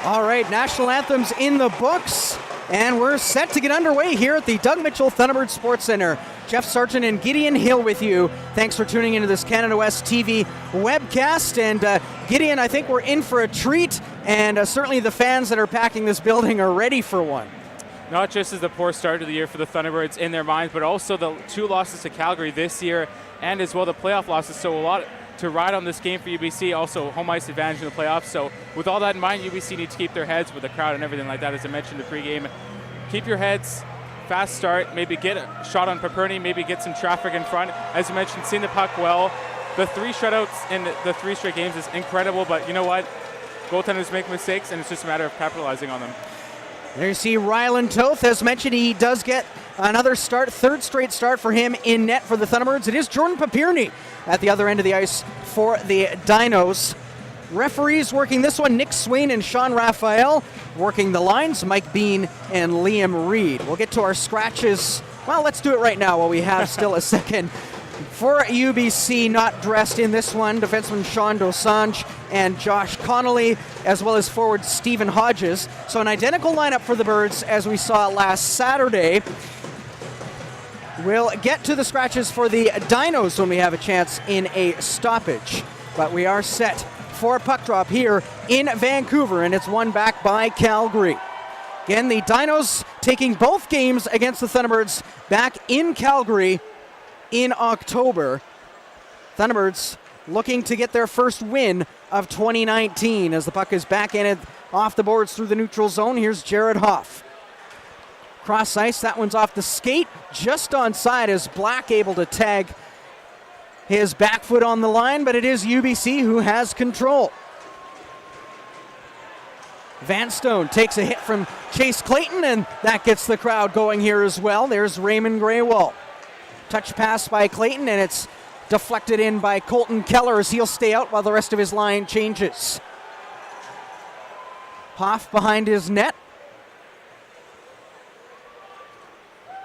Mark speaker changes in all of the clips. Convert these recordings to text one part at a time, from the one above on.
Speaker 1: All right, national anthems in the books, and we're set to get underway here at the Doug Mitchell Thunderbird Sports Center. Jeff Sargeant and Gideon Hill with you. Thanks for tuning into this Canada West TV webcast. And Gideon, I think we're in for a treat, and certainly the fans that are packing this building are ready for one.
Speaker 2: Not just as the poor start to the year for the Thunderbirds in their minds, but also the 2 losses to Calgary this year, and as well the playoff losses. So a lot to ride on this game for UBC, also home ice advantage in the playoffs. So with all that in mind, UBC needs to keep their heads with the crowd and everything like that, as I mentioned in the pregame. Keep your heads, fast start, maybe get a shot on Paperny, maybe get some traffic in front. As you mentioned, seeing the puck well. The 3 shutouts in the 3 straight games is incredible, but you know what? Goaltenders make mistakes, and it's just a matter of capitalizing on them.
Speaker 1: There you see Rylan Toth. As mentioned, he does get another start, 3rd straight start for him in net for the Thunderbirds. It is Jordan Paperny at the other end of the ice for the Dinos. Referees working this one, Nick Swain and Sean Raphael. Working the lines, Mike Bean and Liam Reed. We'll get to our scratches. Well, let's do it right now while we have still a second. For UBC, not dressed in this one, defenseman Sean Dosanjh and Josh Connolly, as well as forward Stephen Hodges. So an identical lineup for the Birds as we saw last Saturday. We'll get to the scratches for the Dinos when we have a chance in a stoppage. But we are set for a puck drop here in Vancouver, and it's won back by Calgary. Again, the Dinos taking both games against the Thunderbirds back in Calgary in October. Thunderbirds looking to get their first win of 2019 as the puck is backhanded off the boards through the neutral zone. Here's Jared Hoff. Cross ice, that one's off the skate, just onside as Black able to tag his back foot on the line, but it is UBC who has control. Vanstone takes a hit from Chase Clayton, and that gets the crowd going here as well. There's Raymond Graywall. Touch pass by Clayton, and it's deflected in by Colton Keller as he'll stay out while the rest of his line changes. Hoff behind his net.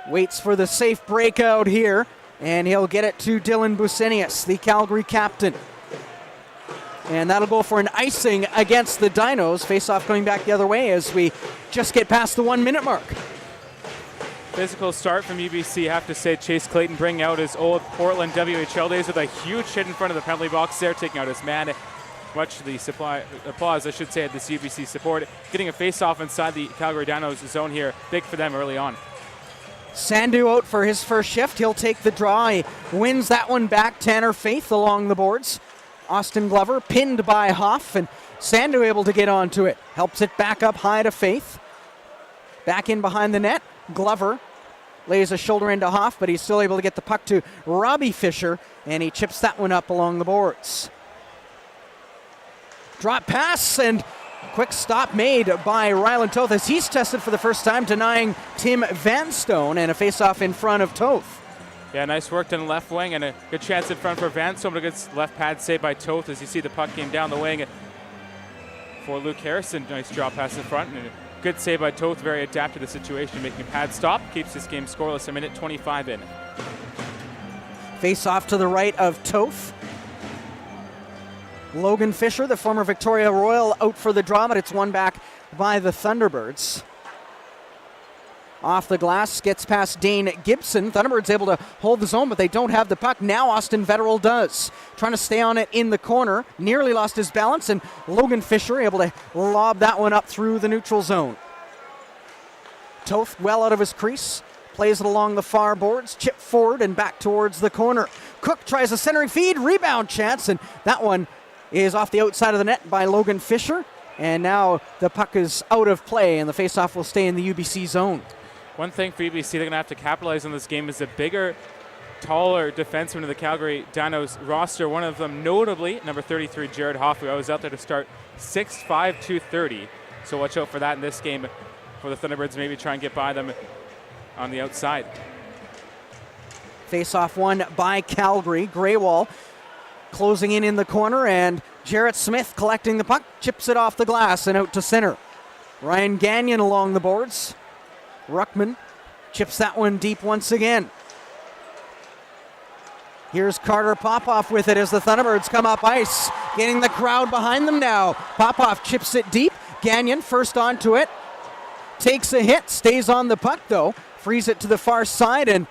Speaker 1: Waits for the safe breakout here, and he'll get it to Dylan Busenius, the Calgary captain. And that'll go for an icing against the Dinos. Face-off coming back the other way as we just get past the 1-minute mark.
Speaker 2: Physical start from UBC. I have to say, Chase Clayton bringing out his old Portland WHL days with a huge hit in front of the penalty box there, taking out his man. Much the applause, I should say, at this UBC support. Getting a face-off inside the Calgary Dinos zone here. Big for them early on.
Speaker 1: Sandu out for his first shift. He'll take the draw. He wins that one back. Tanner Faith along the boards. Austin Glover pinned by Hoff, and Sandu able to get onto it. Helps it back up high to Faith. Back in behind the net. Glover lays a shoulder into Hoff, but he's still able to get the puck to Robbie Fisher, and he chips that one up along the boards. Drop pass, and quick stop made by Rylan Toth as he's tested for the first time, denying Tim Vanstone, and a face-off in front of Toth.
Speaker 2: Yeah, nice work down the left wing, and a good chance in front for Vanstone, but a good left pad save by Toth as you see the puck came down the wing for Luke Harrison. Nice drop pass in front, and a good save by Toth, very adapted to the situation, making a pad stop, keeps this game scoreless, a minute 25 in.
Speaker 1: Face-off to the right of Toth. Logan Fisher, the former Victoria Royal, out for the draw, but it's won back by the Thunderbirds. Off the glass, gets past Dane Gibson. Thunderbirds able to hold the zone, but they don't have the puck. Now Austin Vetterell does. Trying to stay on it in the corner. Nearly lost his balance, and Logan Fisher able to lob that one up through the neutral zone. Toth well out of his crease. Plays it along the far boards. Chip forward and back towards the corner. Cook tries a centering feed. Rebound chance, and that one is off the outside of the net by Logan Fisher. And now the puck is out of play, and the faceoff will stay in the UBC zone.
Speaker 2: One thing for UBC they're going to have to capitalize on this game is the bigger, taller defenseman of the Calgary Dinos roster. One of them notably, number 33, Jared Hoff, who I was out there to start 6'5", 230. So watch out for that in this game for the Thunderbirds, maybe try and get by them on the outside.
Speaker 1: Face-off won by Calgary. Graywall closing in the corner, and Jarrett Smith collecting the puck, chips it off the glass and out to center. Ryan Gagnon along the boards. Ruckman chips that one deep once again. Here's Carter Popoff with it as the Thunderbirds come up ice, getting the crowd behind them now. Popoff chips it deep, Gagnon first onto it. Takes a hit, stays on the puck though. Frees it to the far side and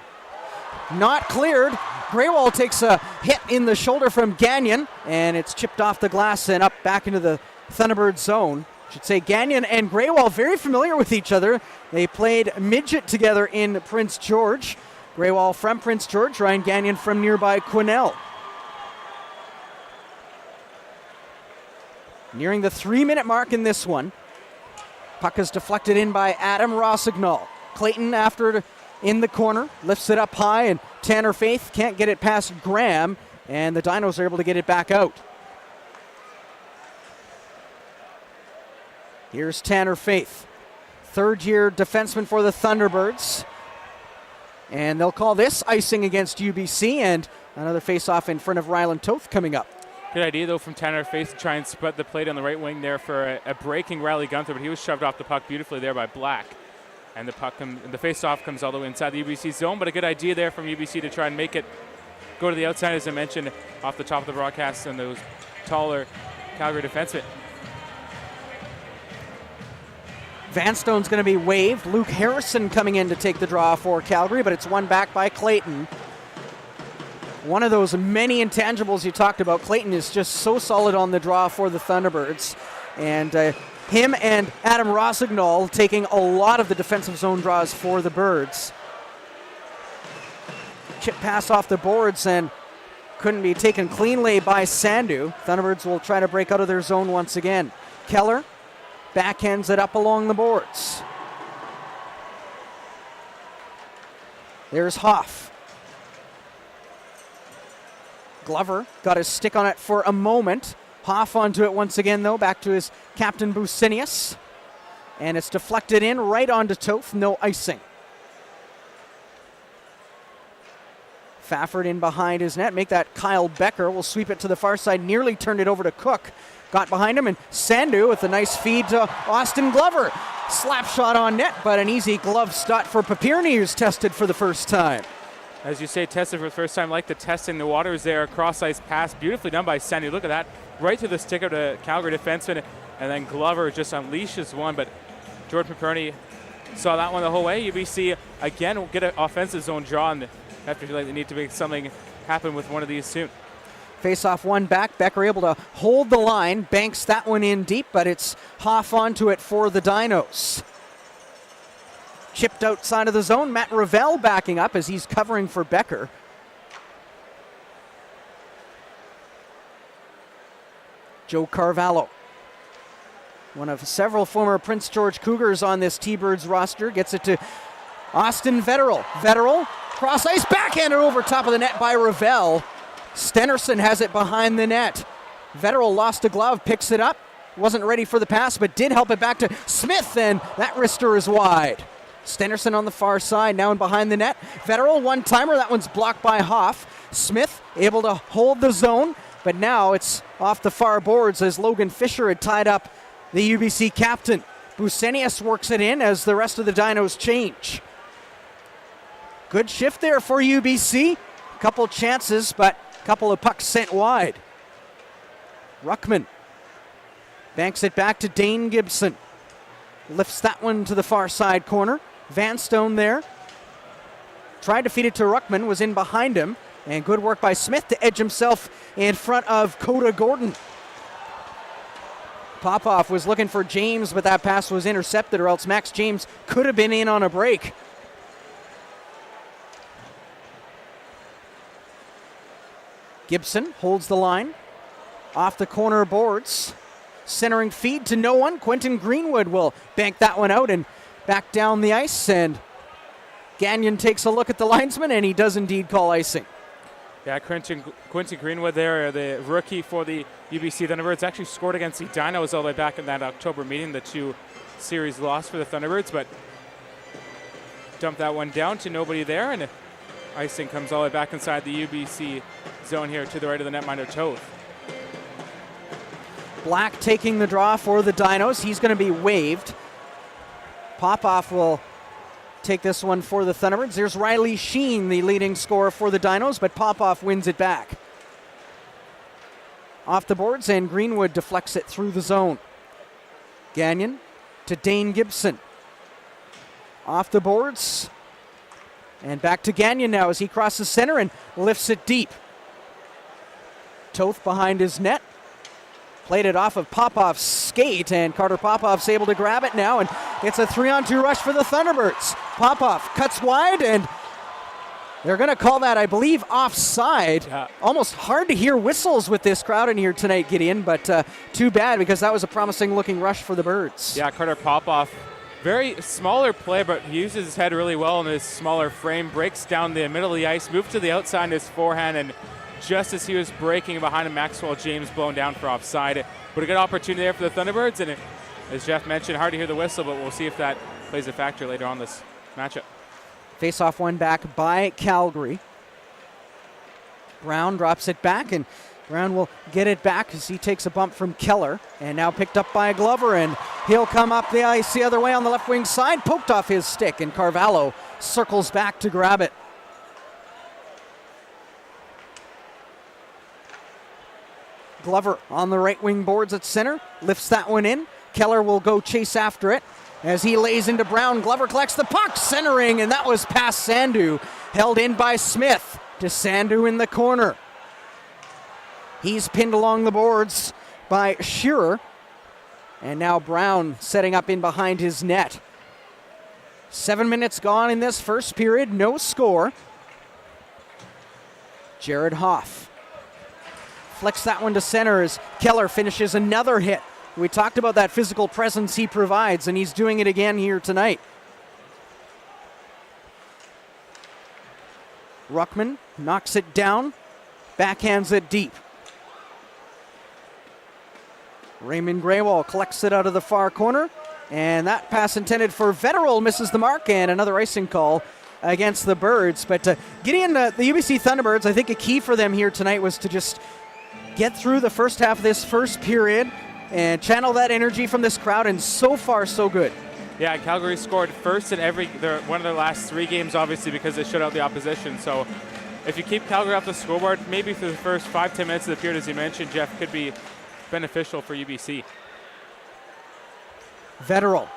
Speaker 1: not cleared. Greywall takes a hit in the shoulder from Gagnon, and it's chipped off the glass and up back into the Thunderbird zone. Should say Gagnon and Greywall very familiar with each other. They played midget together in Prince George. Greywall from Prince George, Ryan Gagnon from nearby Quesnel. Nearing the 3-minute mark in this one. Puck is deflected in by Adam Rossignol. Clayton after it in the corner, lifts it up high, and Tanner Faith can't get it past Graham, and the Dinos are able to get it back out. Here's Tanner Faith, third-year defenseman for the Thunderbirds. And they'll call this icing against UBC, and another face-off in front of Ryland Toth coming up.
Speaker 2: Good idea, though, from Tanner Faith to try and spread the plate on the right wing there for a breaking Riley Gunther, but he was shoved off the puck beautifully there by Black. And the face-off comes all the way inside the UBC zone, but a good idea there from UBC to try and make it go to the outside, as I mentioned, off the top of the broadcast, and those taller Calgary defensemen.
Speaker 1: Vanstone's going to be waived. Luke Harrison coming in to take the draw for Calgary, but it's won back by Clayton. One of those many intangibles you talked about. Clayton is just so solid on the draw for the Thunderbirds. And him and Adam Rossignol taking a lot of the defensive zone draws for the Birds. Chip pass off the boards and couldn't be taken cleanly by Sandu. Thunderbirds will try to break out of their zone once again. Keller backhands it up along the boards. There's Hoff. Glover got his stick on it for a moment. Hoff onto it once again, though, back to his captain Businius. And it's deflected in right onto Toth, no icing. Fafford in behind his net, make that Kyle Becker. Will sweep it to the far side, nearly turned it over to Cook. Got behind him, and Sandu with a nice feed to Austin Glover. Slap shot on net, but an easy glove stop for Papirni, who's tested for the first time.
Speaker 2: As you say, tested for the first time, like the testing the waters there. Cross-ice pass, beautifully done by Sandu. Look at that, right to the stick of the Calgary defenseman, and then Glover just unleashes one, but Jordan Papirni saw that one the whole way. UBC, again, will get an offensive zone draw, and I feel like they need to make something happen with one of these soon.
Speaker 1: Face-off one back. Becker able to hold the line. Banks that one in deep, but it's Hoff onto it for the Dinos. Chipped outside of the zone. Matt Ravel backing up as he's covering for Becker. Joe Carvalho, one of several former Prince George Cougars on this T-Birds roster, gets it to Austin Vetterl. Vetterl, cross-ice, backhanded over top of the net by Ravel. Stenerson has it behind the net. Vetterl lost a glove, picks it up. Wasn't ready for the pass, but did help it back to Smith, and that wrister is wide. Stenerson on the far side, now in behind the net. Vetterl, one-timer, that one's blocked by Hoff. Smith able to hold the zone, but now it's off the far boards as Logan Fisher had tied up the UBC captain. Busenius works it in as the rest of the Dinos change. Good shift there for UBC. Couple chances, but a couple of pucks sent wide. Ruckman banks it back to Dane Gibson. Lifts that one to the far side corner. Vanstone there. Tried to feed it to Ruckman, was in behind him. And good work by Smith to edge himself in front of Coda Gordon. Popoff was looking for James, but that pass was intercepted, or else Max James could have been in on a break. Gibson holds the line. Off the corner boards. Centering feed to no one. Quentin Greenwood will bank that one out and back down the ice. And Gagnon takes a look at the linesman, and he does indeed call icing.
Speaker 2: Yeah, Quentin Greenwood there, the rookie for the UBC Thunderbirds, actually scored against the Dinos all the way back in that October meeting, the 2-series loss for the Thunderbirds, but dumped that one down to nobody there, and icing comes all the way back inside the UBC zone here to the right of the netminder Toth.
Speaker 1: Black taking the draw for the Dinos. He's going to be waived. Popoff will take this one for the Thunderbirds. There's Riley Sheen, the leading scorer for the Dinos, but Popoff wins it back. Off the boards, and Greenwood deflects it through the zone. Gagnon to Dane Gibson. Off the boards. And back to Gagnon now as he crosses center and lifts it deep. Toth behind his net. Played it off of Popoff's skate, and Carter Popoff's able to grab it now, and it's a 3-on-2 rush for the Thunderbirds. Popoff cuts wide, and they're going to call that, I believe, offside.
Speaker 2: Yeah.
Speaker 1: Almost hard to hear whistles with this crowd in here tonight, Gideon, but too bad because that was a promising-looking rush for the Birds.
Speaker 2: Yeah, Carter Popoff, very smaller play, but he uses his head really well in his smaller frame, breaks down the middle of the ice, moves to the outside in his forehand, and just as he was breaking behind him, Maxwell James blown down for offside. But a good opportunity there for the Thunderbirds, and as Jeff mentioned, hard to hear the whistle, but we'll see if that plays a factor later on this matchup.
Speaker 1: Face-off one back by Calgary. Brown drops it back, and Brown will get it back as he takes a bump from Keller, and now picked up by Glover, and he'll come up the ice the other way on the left wing side, poked off his stick, and Carvalho circles back to grab it. Glover on the right wing boards at center, lifts that one in. Keller will go chase after it. As he lays into Brown, Glover collects the puck, centering, and that was past Sandu. Held in by Smith to Sandu in the corner. He's pinned along the boards by Shearer. And now Brown setting up in behind his net. 7 minutes gone in this first period, no score. Jared Hoff flicks that one to center as Keller finishes another hit. We talked about that physical presence he provides, and he's doing it again here tonight. Ruckman knocks it down, backhands it deep. Raymond Greywall collects it out of the far corner, and that pass intended for Vetterell misses the mark, and another icing call against the Birds. But Gideon, the UBC Thunderbirds, I think a key for them here tonight was to just get through the first half of this first period and channel that energy from this crowd, and so far so good.
Speaker 2: Yeah, Calgary scored first in one of their last 3 games, obviously, because they shut out the opposition. So if you keep Calgary off the scoreboard, maybe for the first 5-10 minutes of the period, as you mentioned, Jeff, could be beneficial for UBC.
Speaker 1: Vetterell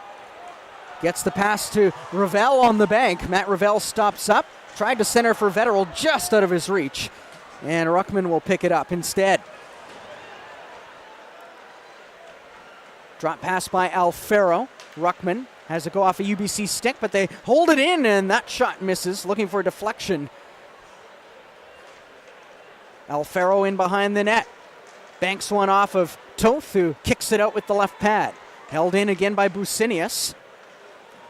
Speaker 1: gets the pass to Ravel on the bank. Matt Ravel stops up, tried to center for Vetterell, just out of his reach. And Ruckman will pick it up instead. Drop pass by Alfaro. Ruckman has to go off a UBC stick, but they hold it in, and that shot misses, looking for a deflection. Alfaro in behind the net. Banks one off of Toth, who kicks it out with the left pad. Held in again by Businius.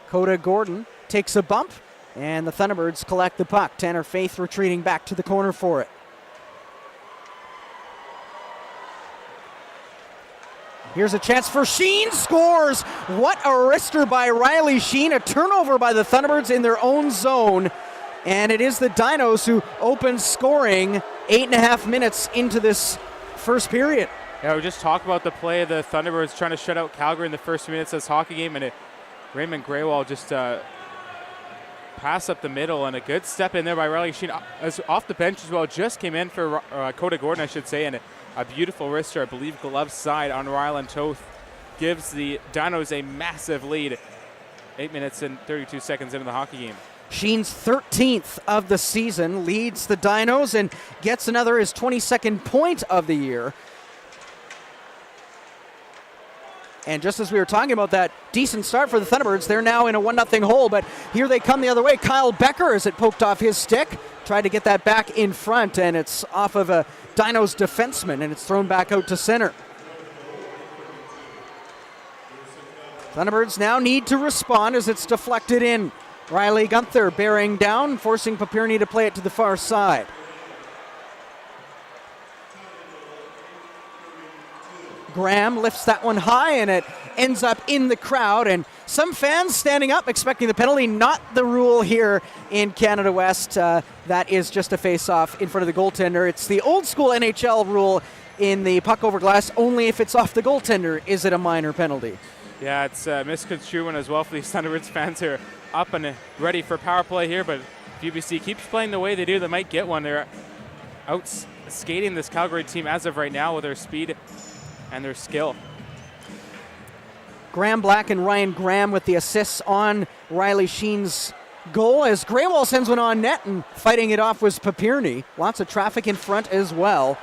Speaker 1: Coda Gordon takes a bump, and the Thunderbirds collect the puck. Tanner Faith retreating back to the corner for it. Here's a chance for Sheen, scores! What a wrister by Riley Sheen, a turnover by the Thunderbirds in their own zone. And it is the Dinos who open scoring 8.5 minutes into this first period.
Speaker 2: Yeah, we just talked about the play of the Thunderbirds trying to shut out Calgary in the first few minutes of this hockey game, and Raymond Greywall just pass up the middle, and a good step in there by Riley Sheen. Off the bench as well, just came in for Coda Gordon, I should say, and a beautiful wrister, I believe, glove side on Rylan Toth gives the Dinos a massive lead. 8 minutes and 32 seconds into the hockey game.
Speaker 1: Sheen's 13th of the season leads the Dinos and gets his 22nd point of the year. And just as we were talking about that decent start for the Thunderbirds, they're now in a 1-0 hole, but here they come the other way. Kyle Becker, as it poked off his stick, tried to get that back in front, and it's off of a Dinos defenseman, and it's thrown back out to center. Thunderbirds now need to respond as it's deflected in. Riley Gunther bearing down, forcing Papirny to play it to the far side. Graham lifts that one high, and it ends up in the crowd, and some fans standing up expecting the penalty. Not the rule here in Canada West. That is just a face-off in front of the goaltender. It's the old school NHL rule in the puck over glass. Only if it's off the goaltender is it a minor penalty.
Speaker 2: Yeah, it's misconstrued as well for these Thunderbirds fans who are up and ready for power play here, but if UBC keeps playing the way they do, they might get one. They're out skating this Calgary team as of right now with their speed and their skill.
Speaker 1: Graham Black and Ryan Graham with the assists on Riley Sheen's goal, as Greywall sends one on net, and fighting it off was Papirny. Lots of traffic in front as well.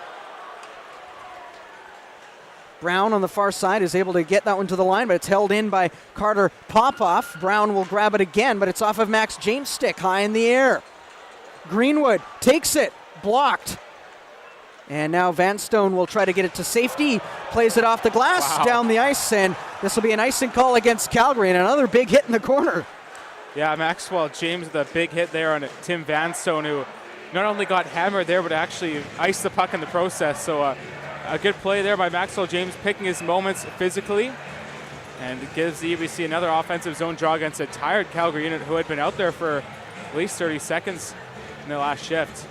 Speaker 1: Brown on the far side is able to get that one to the line, but it's held in by Carter Popoff. Brown will grab it again, but it's off of Max James' stick, high in the air. Greenwood takes it, blocked. And now Vanstone will try to get it to safety. Plays it off the glass, down the ice, and this will be an icing call against Calgary, and another big hit in the corner.
Speaker 2: Yeah, Maxwell James with a big hit there on Tim Vanstone, who not only got hammered there, but actually iced the puck in the process. So a good play there by Maxwell James, picking his moments physically, and it gives the UBC another offensive zone draw against a tired Calgary unit who had been out there for at least 30 seconds in the last shift.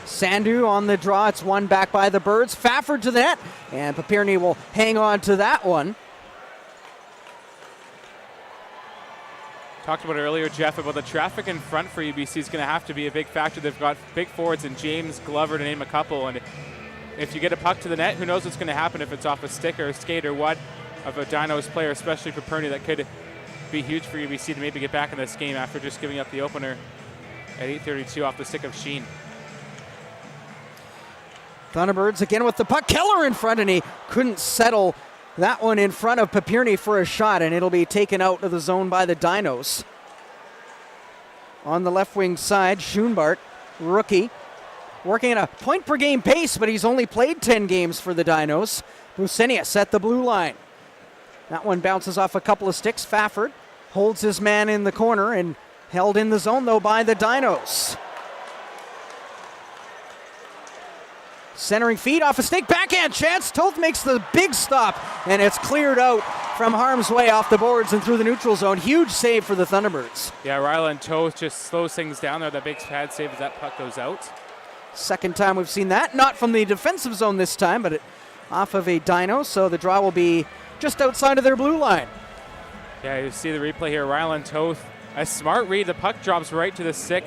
Speaker 1: Sandu on the draw. It's won back by the Birds. Fafford to the net, and Papirny will hang on to that one.
Speaker 2: Talked about it earlier, Jeff, about the traffic in front for UBC is going to have to be a big factor. They've got big forwards in James, Glover, to name a couple, and if you get a puck to the net, who knows what's going to happen if it's off a stick or a skate or what of a Dinos player, especially Papirny. That could be huge for UBC to maybe get back in this game after just giving up the opener at 8:32 off the stick of Sheen.
Speaker 1: Thunderbirds again with the puck. Keller in front, and he couldn't settle that one in front of Papirny for a shot, and it'll be taken out of the zone by the Dinos. On the left wing side, Schoenbart, rookie, working at a point per game pace, but he's only played 10 games for the Dinos. Busenius at the blue line. That one bounces off a couple of sticks. Fafford holds his man in the corner and held in the zone, though, by the Dinos. Centering feed off a stick, backhand chance. Toth makes the big stop, and it's cleared out from harm's way off the boards and through the neutral zone. Huge save for the Thunderbirds.
Speaker 2: Yeah, Ryland Toth just slows things down there. That big pad save as that puck goes out.
Speaker 1: Second time we've seen that. Not from the defensive zone this time, but off of a Dino, so the draw will be just outside of their blue line.
Speaker 2: Yeah, you see the replay here. Ryland Toth, a smart read. The puck drops right to the stick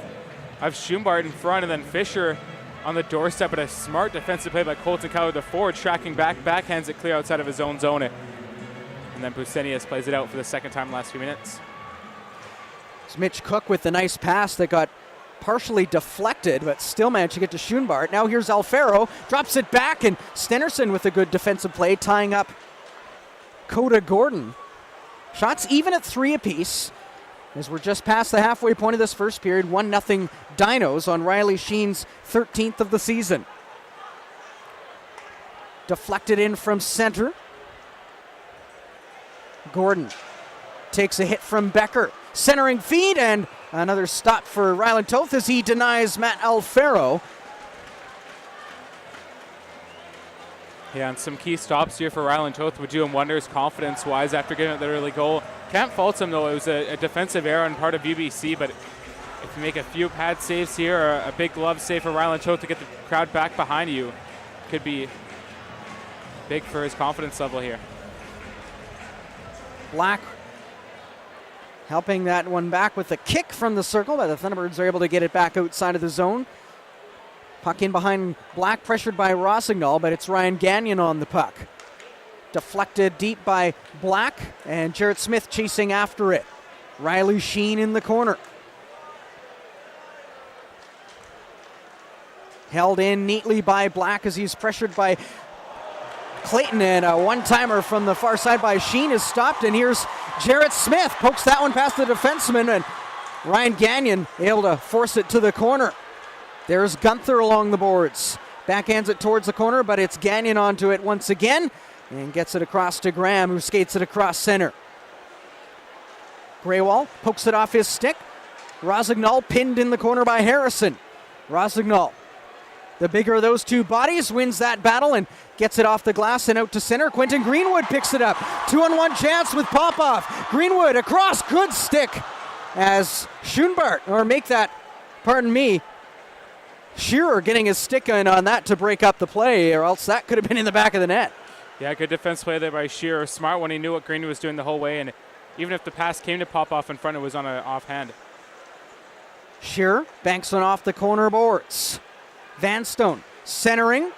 Speaker 2: of Schoenbart in front, and then Fisher on the doorstep, but a smart defensive play by Colton Keller, the forward, tracking back, backhands it clear outside of his own zone. And then Busenius plays it out for the second time in the last few minutes.
Speaker 1: It's Mitch Cook with the nice pass that got partially deflected, but still managed to get to Schoenbart. Now here's Alfaro, drops it back, and Stenerson with a good defensive play, tying up Coda Gordon. Shots even at 3 apiece, as we're just past the halfway point of this first period. 1-0 Dinos on Riley Sheen's 13th of the season. Deflected in from center. Gordon takes a hit from Becker. Centering feed, and another stop for Ryland Toth as he denies Matt Alfaro.
Speaker 2: Yeah, and some key stops here for Ryland Toth would do him wonders confidence-wise after getting that early goal. Can't fault him, though. It was a defensive error on part of UBC, but if you make a few pad saves here, or a big glove save for Ryland Toth to get the crowd back behind you, could be big for his confidence level here.
Speaker 1: Black helping that one back with a kick from the circle, but the Thunderbirds are able to get it back outside of the zone. Puck in behind Black, pressured by Rossignol, but it's Ryan Gagnon on the puck. Deflected deep by Black, and Jarrett Smith chasing after it. Riley Sheen in the corner. Held in neatly by Black as he's pressured by Clayton, and a one-timer from the far side by Sheen is stopped, and here's Jarrett Smith. Pokes that one past the defenseman, and Ryan Gagnon able to force it to the corner. There's Gunther along the boards. Backhands it towards the corner, but it's Gagnon onto it once again, and gets it across to Graham, who skates it across center. Greywall pokes it off his stick. Rossignol pinned in the corner by Harrison. Rossignol, the bigger of those two bodies, wins that battle and gets it off the glass and out to center. Quentin Greenwood picks it up. 2-on-1 chance with Popoff. Greenwood across, good stick as Schoenbart, or make that, pardon me, Shearer getting his stick in on that to break up the play, or else that could have been in the back of the net.
Speaker 2: Yeah, good defense play there by Shearer. Smart when he knew what Greenwood was doing the whole way, and even if the pass came to Popoff in front, it was on an offhand.
Speaker 1: Shearer banks one off the corner boards. Vanstone centering.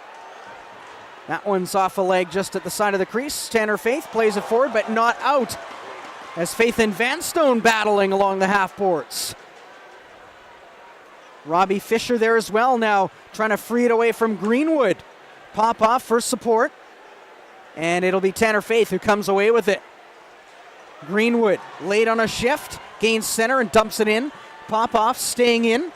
Speaker 1: That one's off a leg just at the side of the crease. Tanner Faith plays it forward, but not out, as Faith and Vanstone battling along the half boards. Robbie Fisher there as well now, trying to free it away from Greenwood. Pop off for support, and it'll be Tanner Faith who comes away with it. Greenwood late on a shift, gains center and dumps it in. Popoff staying in.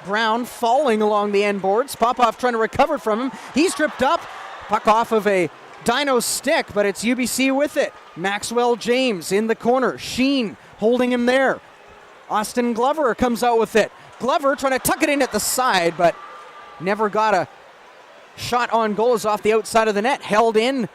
Speaker 1: Brown falling along the end boards. Popoff trying to recover from him. He's tripped up. Puck off of a Dino stick, but it's UBC with it. Maxwell James in the corner. Sheen holding him there. Austin Glover comes out with it. Glover trying to tuck it in at the side, but never got a shot on goal. Is off the outside of the net. Held in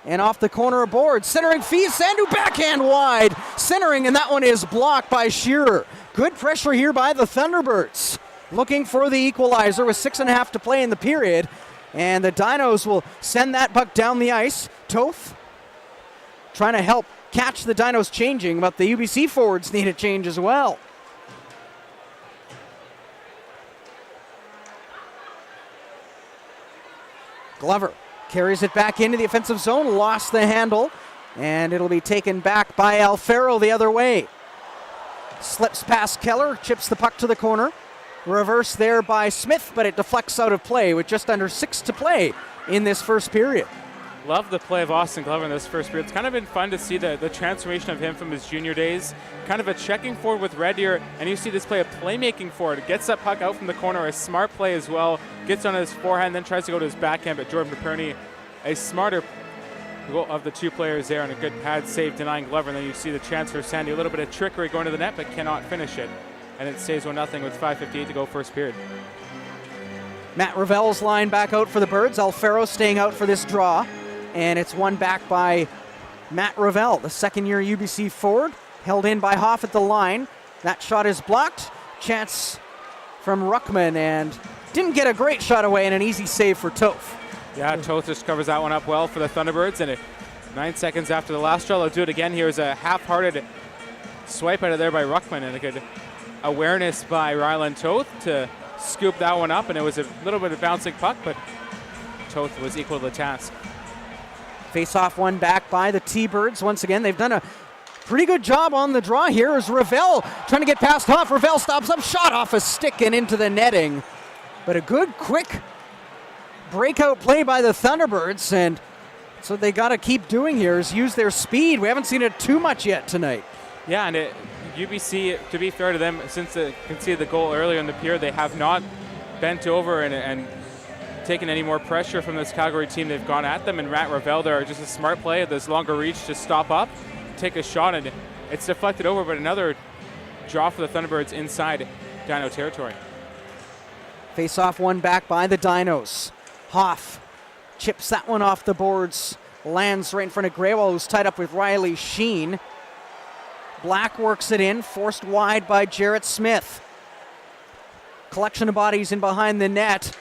Speaker 1: and off the corner of board. Centering Fee, Sandu backhand wide. Centering, and that one is blocked by Shearer. Good pressure here by the Thunderbirds. Looking for the equalizer with 6.5 to play in the period. And the Dinos will send that puck down the ice. Toth trying to help catch the Dinos changing, but the UBC forwards need a change as well. Glover carries it back into the offensive zone, lost the handle, and it'll be taken back by Alfaro the other way. Slips past Keller, chips the puck to the corner. Reverse there by Smith, but it deflects out of play with just under 6 to play in this first period.
Speaker 2: Love the play of Austin Glover in this first period. It's kind of been fun to see the transformation of him from his junior days. Kind of a checking forward with Red Deer, and you see this play of playmaking forward. Gets that puck out from the corner, a smart play as well. Gets on his forehand, then tries to go to his backhand, but Jordan Paperny, a smarter goal of the two players there, and a good pad save denying Glover. And then you see the chance for Sandy, a little bit of trickery going to the net, but cannot finish it. And it stays 1-0 with 5:58 to go first period.
Speaker 1: Matt Ravel's line back out for the Birds. Alfaro staying out for this draw. And it's won back by Matt Ravel, the second-year UBC forward. Held in by Hoff at the line. That shot is blocked. Chance from Ruckman, and didn't get a great shot away, and an easy save for Toth.
Speaker 2: Yeah, Toth just covers that one up well for the Thunderbirds. And 9 seconds after the last draw, they'll do it again. Here's a half-hearted swipe out of there by Ruckman, and a good awareness by Ryland Toth to scoop that one up. And it was a little bit of bouncing puck, but Toth was equal to the task.
Speaker 1: Face-off one back by the T-Birds. Once again, they've done a pretty good job on the draw here as Ravel trying to get past Hoff. Ravel stops up, shot off a stick and into the netting. But a good, quick breakout play by the Thunderbirds, and so they got to keep doing here is use their speed. We haven't seen it too much yet tonight.
Speaker 2: Yeah, and UBC, to be fair to them, since they conceded the goal earlier in the period, they have not bent over and taken any more pressure from this Calgary team. They've gone at them, and Matt Ravel there, just a smart play at this longer reach to stop up, take a shot, and it's deflected over, but another draw for the Thunderbirds inside Dino territory.
Speaker 1: Face-off one back by the Dinos. Hoff chips that one off the boards, lands right in front of Graywell, who's tied up with Riley Sheen. Black works it in, forced wide by Jarrett Smith. Collection of bodies in behind the net.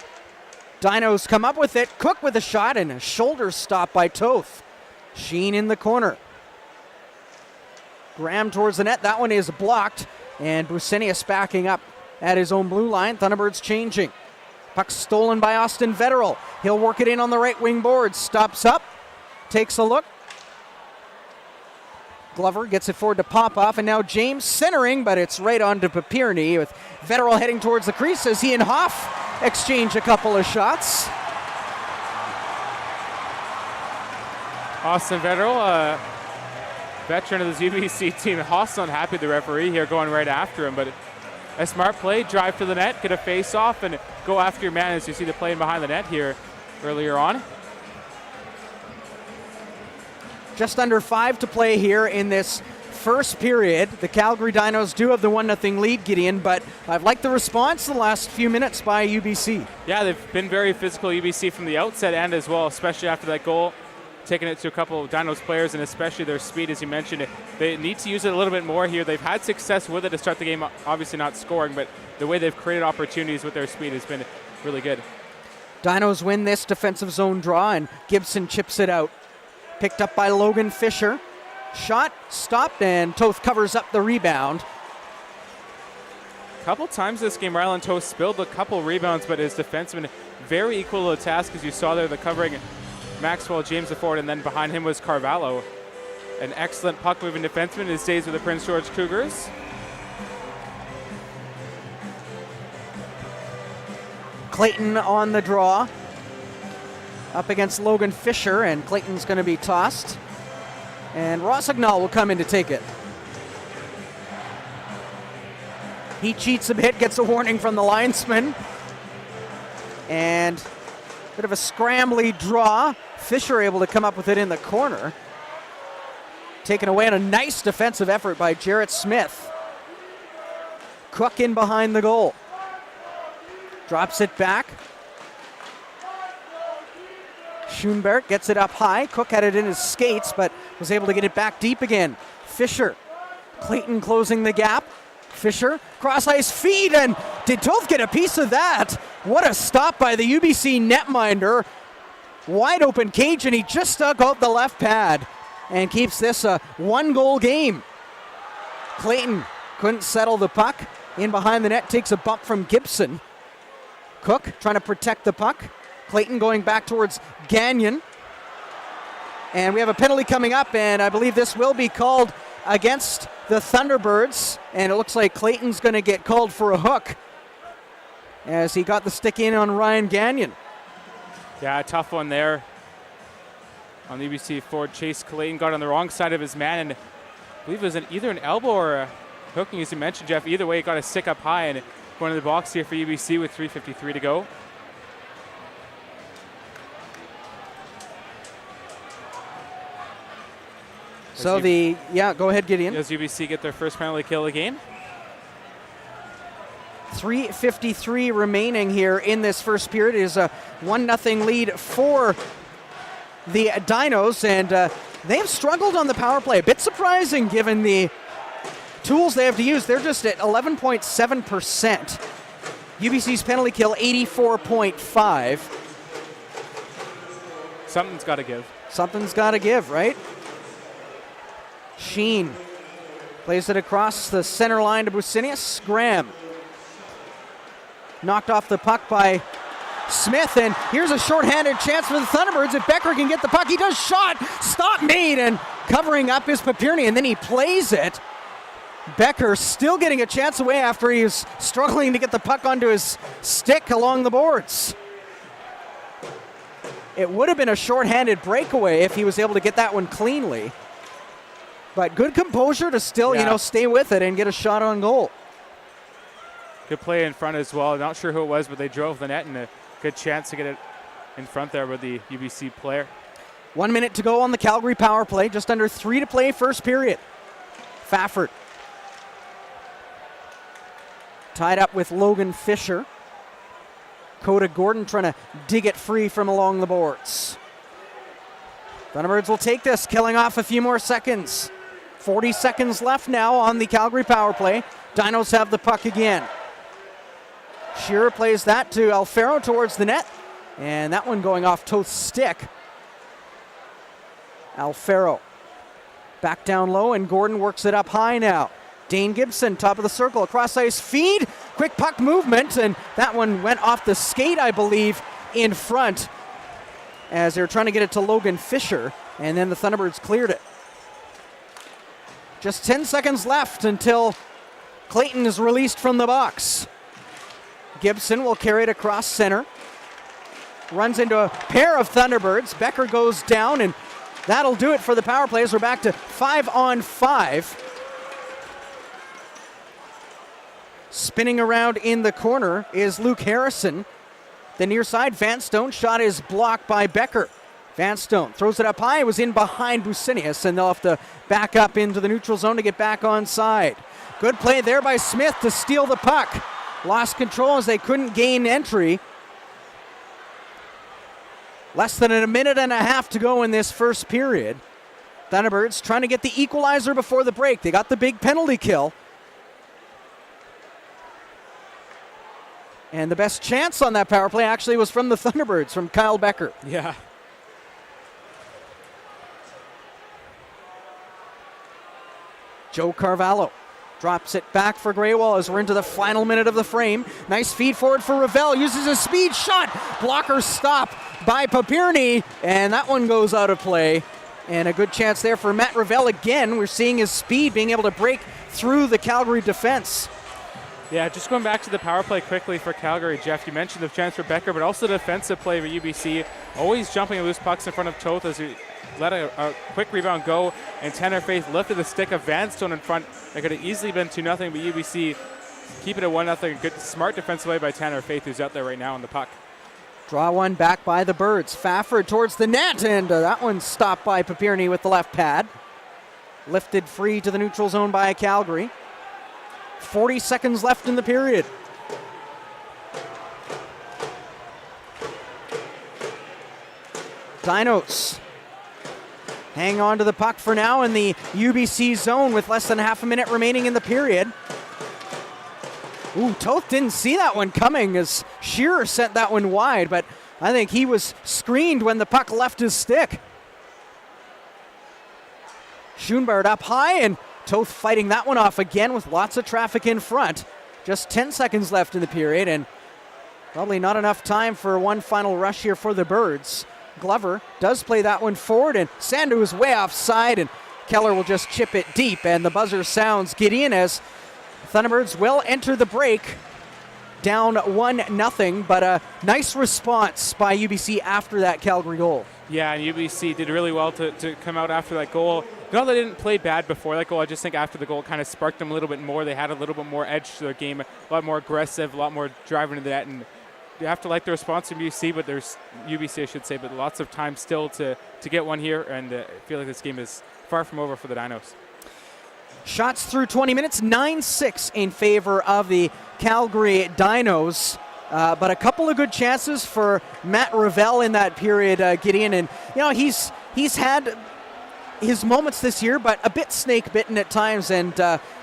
Speaker 1: Dinos come up with it. Cook with a shot and a shoulder stop by Toth. Sheen in the corner. Graham towards the net. That one is blocked. And Brusenius backing up at his own blue line. Thunderbirds changing. Puck stolen by Austin Vetterell. He'll work it in on the right wing board. Stops up. Takes a look. Glover gets it forward to Popoff, and now James centering, but it's right on to Paperny with Vetterell heading towards the crease as he and Hoff exchange a couple of shots.
Speaker 2: Austin Vetterell, veteran of the UBC team. Hoff's not happy with the referee here going right after him, but a smart play, drive to the net, get a face off, and go after your man as you see the play behind the net here earlier on.
Speaker 1: Just under 5 to play here in this first period. The Calgary Dinos do have the 1-0 lead, Gideon, but I've liked the response the last few minutes by UBC.
Speaker 2: Yeah, they've been very physical, UBC, from the outset and as well, especially after that goal, taking it to a couple of Dinos players, and especially their speed, as you mentioned. They need to use it a little bit more here. They've had success with it to start the game, obviously not scoring, but the way they've created opportunities with their speed has been really good.
Speaker 1: Dinos win this defensive zone draw, and Gibson chips it out. Picked up by Logan Fisher. Shot, stopped, and Toth covers up the rebound.
Speaker 2: couple times this game, Ryland Toast spilled a couple rebounds, but his defenseman very equal to the task, as you saw there, the covering Maxwell James the forward, and then behind him was Carvalho. An excellent puck-moving defenseman in his days with the Prince George Cougars.
Speaker 1: Clayton on the draw. Up against Logan Fisher, and Clayton's going to be tossed. And Rossignol will come in to take it. He cheats a bit, gets a warning from the linesman. And a bit of a scrambly draw. Fisher able to come up with it in the corner. Taken away on a nice defensive effort by Jarrett Smith. Cook in behind the goal. Drops it back. Schoenberg gets it up high. Cook had it in his skates, but was able to get it back deep again. Fisher. Clayton closing the gap. Fisher, cross ice feed, and did Toth get a piece of that? What a stop by the UBC netminder. Wide open cage, and he just stuck out the left pad and keeps this a 1-goal game. Clayton couldn't settle the puck. In behind the net, takes a bump from Gibson. Cook trying to protect the puck. Clayton going back towards Gagnon. And we have a penalty coming up, and I believe this will be called against the Thunderbirds. And it looks like Clayton's going to get called for a hook as he got the stick in on Ryan Gagnon.
Speaker 2: Yeah, a tough one there on the UBC forward. Chase Clayton got on the wrong side of his man, and I believe it was either an elbow or a hooking, as you mentioned, Jeff. Either way, he got a stick up high and going to the box here for UBC with 3:53 to go.
Speaker 1: So go ahead, Gideon.
Speaker 2: Does UBC get their first penalty kill of the game?
Speaker 1: 3:53 remaining here in this first period. It is a 1-0 lead for the Dinos, and they've struggled on the power play. A bit surprising given the tools they have to use. They're just at 11.7%. UBC's penalty kill, 84.5.
Speaker 2: Something's got to give.
Speaker 1: Something's got to give, right? Sheen plays it across the center line to Bucinius. Graham knocked off the puck by Smith, and here's a shorthanded chance for the Thunderbirds. If Becker can get the puck, he does. Shot, stop made, and covering up is Papirny, and then he plays it. Becker still getting a chance away after he was struggling to get the puck onto his stick along the boards. It would have been a shorthanded breakaway if he was able to get that one cleanly. But good composure to still, stay with it and get a shot on goal.
Speaker 2: Good play in front as well. Not sure who it was, but they drove the net, and a good chance to get it in front there with the UBC player.
Speaker 1: 1 minute to go on the Calgary power play. Just under 3 to play first period. Fafford tied up with Logan Fisher. Coda Gordon trying to dig it free from along the boards. Thunderbirds will take this, killing off a few more seconds. 40 seconds left now on the Calgary power play. Dinos have the puck again. Shearer plays that to Alfaro towards the net, and that one going off Toth's stick. Alfaro back down low, and Gordon works it up high now. Dane Gibson, top of the circle, across ice feed, quick puck movement, and that one went off the skate, I believe, in front as they were trying to get it to Logan Fisher, and then the Thunderbirds cleared it. Just 10 seconds left until Clayton is released from the box. Gibson will carry it across center. Runs into a pair of Thunderbirds. Becker goes down, and that'll do it for the power play as we're back to 5-on-5. Spinning around in the corner is Luke Harrison. The near side, Vanstone shot is blocked by Becker. Vanstone throws it up high. It was in behind Bucinius, and they'll have to back up into the neutral zone to get back on side. Good play there by Smith to steal the puck. Lost control as they couldn't gain entry. Less than a minute and a half to go in this first period. Thunderbirds trying to get the equalizer before the break. They got the big penalty kill. And the best chance on that power play actually was from the Thunderbirds, from Kyle Becker.
Speaker 2: Yeah.
Speaker 1: Joe Carvalho Drops it back for Greywall as we're into the final minute of the frame. Nice feed forward for Ravel. Uses a speed shot. Blocker stop by Papirny, and that one goes out of play. And a good chance there for Matt Ravel again. We're seeing his speed being able to break through the Calgary defense.
Speaker 2: Yeah, just going back to the power play quickly for Calgary, Jeff, you mentioned the chance for Becker, but also the defensive play for UBC. Always jumping loose pucks in front of Toth as he let a quick rebound go, and Tanner Faith lifted the stick of Vanstone in front. That could have easily been 2-0, but UBC keep it at 1-0. Good, smart defensive play by Tanner Faith, who's out there right now on the puck.
Speaker 1: Draw one back by the Birds. Fafford towards the net, and that one stopped by Papirny with the left pad. Lifted free to the neutral zone by Calgary. 40 seconds left in the period. Dinos hang on to the puck for now in the UBC zone with less than half a minute remaining in the period. Ooh, Toth didn't see that one coming as Shearer sent that one wide, but I think he was screened when the puck left his stick. Schoenbart up high, and Toth fighting that one off again with lots of traffic in front. Just 10 seconds left in the period, and probably not enough time for one final rush here for the Birds. Glover does play that one forward, and Sandu is way offside, and Keller will just chip it deep, and the buzzer sounds Gideon as Thunderbirds will enter the break down 1-0, but a nice response by UBC after that Calgary goal.
Speaker 2: Yeah, and UBC did really well to come out after that goal. No, they didn't play bad before that goal. I just think after the goal kind of sparked them a little bit more. They had a little bit more edge to their game, a lot more aggressive, a lot more driving to the net, and you have to like the response from UBC, but there's UBC, I should say, but lots of time still to get one here, and I feel like this game is far from over for the Dinos.
Speaker 1: Shots through 20 minutes, 9-6 in favor of the Calgary Dinos. But a couple of good chances for Matt Ravel in that period, Gideon. And, you know, he's had his moments this year, but a bit snake-bitten at times. And,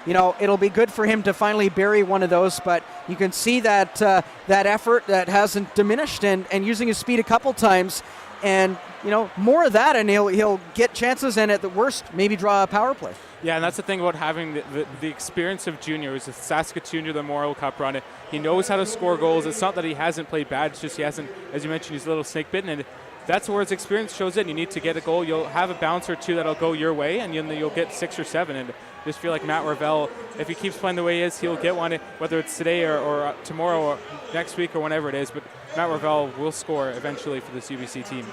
Speaker 1: you know, it'll be good for him to finally bury one of those. But you can see that that effort that hasn't diminished and using his speed a couple times. And, you know, more of that, and he'll get chances and at the worst maybe draw a power play.
Speaker 2: Yeah, and that's the thing about having the experience of juniors. It's Saskatoon to the Memorial Cup run. He knows how to score goals. It's not that he hasn't played bad. It's just he hasn't, as you mentioned, he's a little snake-bitten. And that's where his experience shows in. You need to get a goal. You'll have a bounce or two that'll go your way, and you'll get 6 or 7. And just feel like Matt Ravel, if he keeps playing the way he is, he'll get one, whether it's today or tomorrow or next week or whenever it is. But Matt Ravel will score eventually for this UBC team.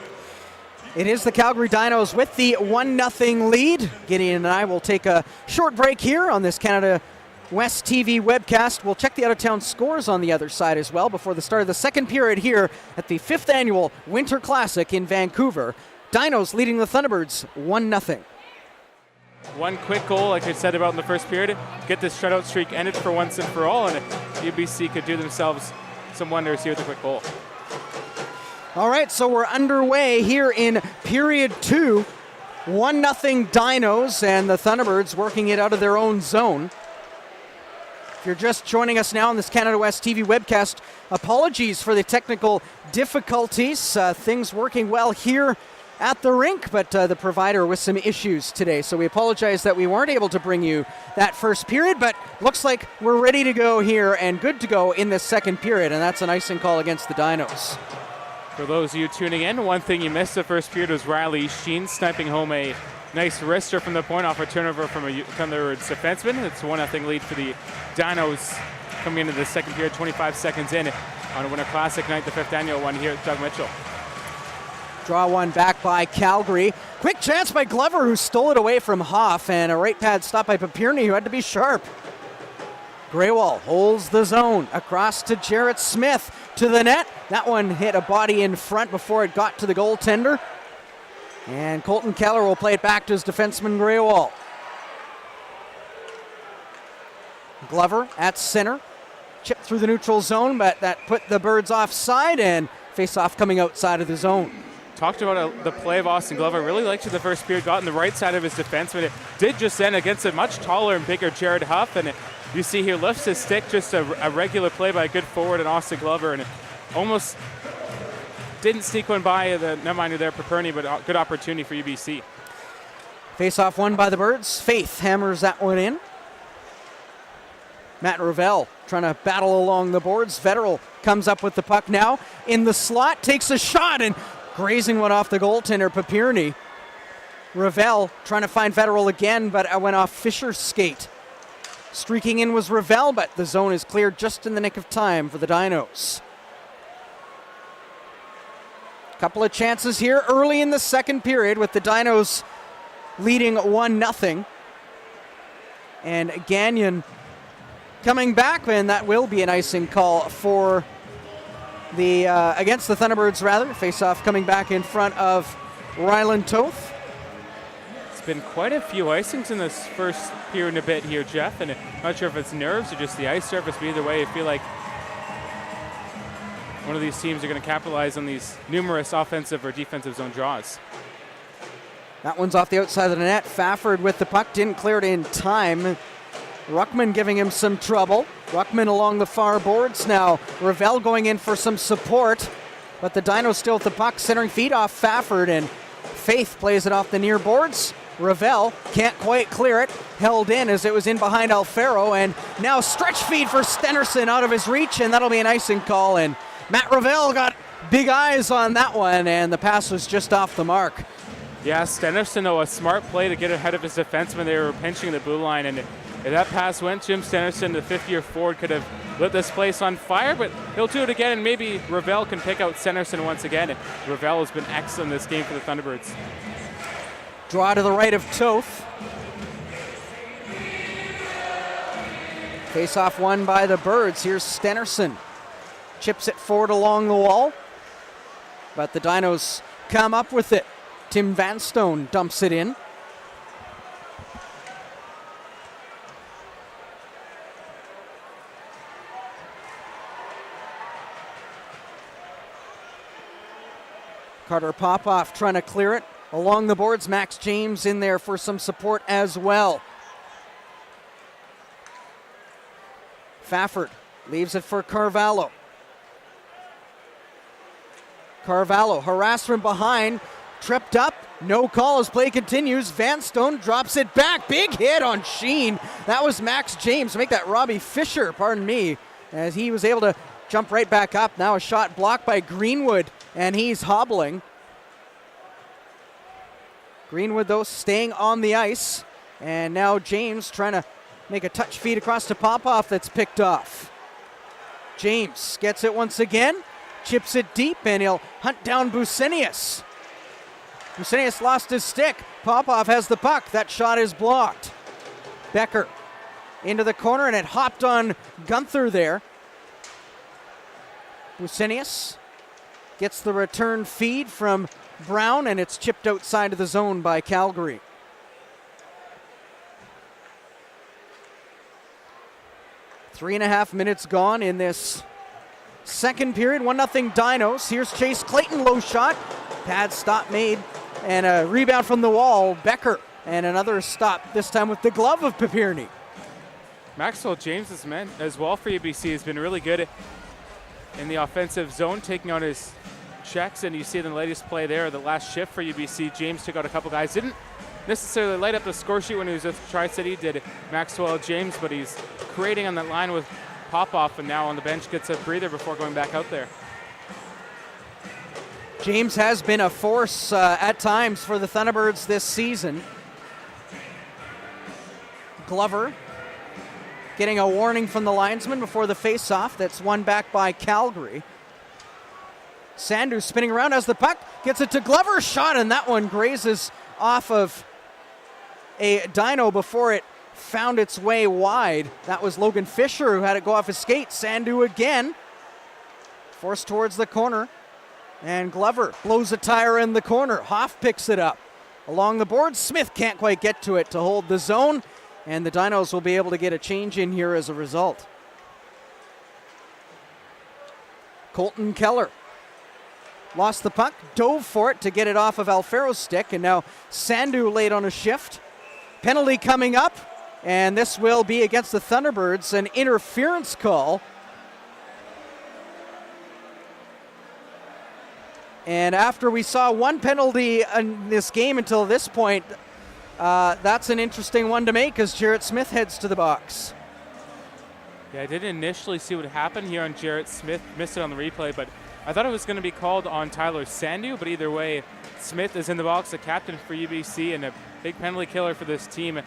Speaker 1: It is the Calgary Dinos with the 1-0 lead. Gideon and I will take a short break here on this Canada West TV webcast. We'll check the out-of-town scores on the other side as well before the start of the second period here at the 5th annual Winter Classic in Vancouver. Dinos leading the Thunderbirds 1-0.
Speaker 2: One quick goal, like I said about in the first period, get this shutout streak ended for once and for all, and UBC could do themselves some wonders here with a quick goal.
Speaker 1: All right, so we're underway here in period 2. 1-0 Dinos, and the Thunderbirds working it out of their own zone. If you're just joining us now on this Canada West TV webcast, apologies for the technical difficulties. Things working well here at the rink, but the provider with some issues today. So we apologize that we weren't able to bring you that first period, but looks like we're ready to go here and good to go in this second period, and that's an icing call against the Dinos.
Speaker 2: For those of you tuning in, one thing you missed the first period was Riley Sheen sniping home a nice wrister from the point off a turnover from a Thunderbirds defenseman. It's a 1-0 lead for the Dinos coming into the second period, 25 seconds in on a Winter Classic night, the 5th annual one here at Doug Mitchell.
Speaker 1: Draw one back by Calgary. Quick chance by Glover, who stole it away from Hoff, and a right pad stop by Papirny, who had to be sharp. Greywall holds the zone across to Jarrett Smith to the net. That one hit a body in front before it got to the goaltender. And Colton Keller will play it back to his defenseman Greywall. Glover at center. Chip through the neutral zone, but that put the Birds offside, and face-off coming outside of the zone.
Speaker 2: Talked about the play of Austin Glover. Really liked it the first period. Got on the right side of his defenseman. It did just end against a much taller and bigger Jared Huff, and you see here lifts his stick, just a regular play by a good forward and Austin Glover, and it almost didn't sneak one by the netminder there, Papirny, but good opportunity for UBC.
Speaker 1: Face-off won by the Birds. Faith hammers that one in. Matt Ravel trying to battle along the boards. Vetterl comes up with the puck now in the slot, takes a shot and grazing one off the goaltender, Papirny. Ravel trying to find Vetterl again, but it went off Fisher's skate. Streaking in was Ravel, but the zone is cleared just in the nick of time for the Dinos. Couple of chances here early in the second period with the Dinos leading 1-0. And Gagnon coming back, and that will be an icing call for the against the Thunderbirds, rather. Face-off coming back in front of Ryland Toth.
Speaker 2: It's been quite a few icings in this first period and a bit here, Jeff, and I'm not sure if it's nerves or just the ice surface, but either way, I feel like one of these teams are going to capitalize on these numerous offensive or defensive zone draws.
Speaker 1: That one's off the outside of the net. Fafford with the puck, didn't clear it in time. Ruckman giving him some trouble. Ruckman along the far boards now. Ravel going in for some support, but the Dinos still with the puck, centering feed off Fafford, and Faith plays it off the near boards. Ravel can't quite clear it, held in as it was in behind Alfaro, and now stretch feed for Stenerson out of his reach, and that'll be an icing call, and Matt Ravel got big eyes on that one, and the pass was just off the mark.
Speaker 2: Yeah, Stenerson, though, a smart play to get ahead of his defenseman. They were pinching the blue line, and if that pass went, Jim Stenerson, the 50-year forward, could have lit this place on fire, but he'll do it again, and maybe Ravel can pick out Stenerson once again. Ravel has been excellent in this game for the Thunderbirds.
Speaker 1: Draw to the right of Toth. Face-off won by the Birds. Here's Stenerson. Chips it forward along the wall, but the Dinos come up with it. Tim Vanstone dumps it in. Carter Popoff trying to clear it along the boards. Max James in there for some support as well. Fafford leaves it for Carvalho. Carvalho harassed from behind, tripped up, no call as play continues. Vanstone drops it back, big hit on Sheen. That was Max James to make that Robbie Fisher, pardon me, as he was able to jump right back up. Now a shot blocked by Greenwood, and he's hobbling. Greenwood, though, staying on the ice, and now James trying to make a touch feed across to Popoff that's picked off. James gets it once again, chips it deep, and he'll hunt down Busenius. Busenius lost his stick. Popoff has the puck. That shot is blocked. Becker into the corner, and it hopped on Gunther there. Busenius gets the return feed from Brown, and it's chipped outside of the zone by Calgary. Three and a half minutes gone in this second period. 1-0 Dinos. Here's Chase Clayton, low shot. Pad stop made, and a rebound from the wall. Becker, and another stop, this time with the glove of Papirny.
Speaker 2: Maxwell James' man as well for UBC has been really good in the offensive zone, taking on his checks, and you see in the latest play there, the last shift for UBC, James took out a couple guys. Didn't necessarily light up the score sheet when he was with Tri-City, did Maxwell James, but he's creating on that line with Popoff, and now on the bench gets a breather before going back out there.
Speaker 1: James has been a force at times for the Thunderbirds this season. Glover getting a warning from the linesman before the face-off that's won back by Calgary. Sandu spinning around as the puck, gets it to Glover, shot, and that one grazes off of a Dino before it found its way wide. That was Logan Fisher who had it go off his skate. Sandu again, forced towards the corner, and Glover blows a tire in the corner. Hoff picks it up along the board. Smith can't quite get to it to hold the zone, and the Dinos will be able to get a change in here as a result. Colton Keller lost the puck, dove for it to get it off of Alfaro's stick, and now Sandu late on a shift. Penalty coming up, and this will be against the Thunderbirds, an interference call. And after we saw one penalty in this game until this point, that's an interesting one to make as Jarrett Smith heads to the box.
Speaker 2: Yeah, I didn't initially see what happened here on Jarrett Smith. Missed it on the replay, but I thought it was going to be called on Tyler Sandu, but either way, Smith is in the box, the captain for UBC, and a big penalty killer for this team.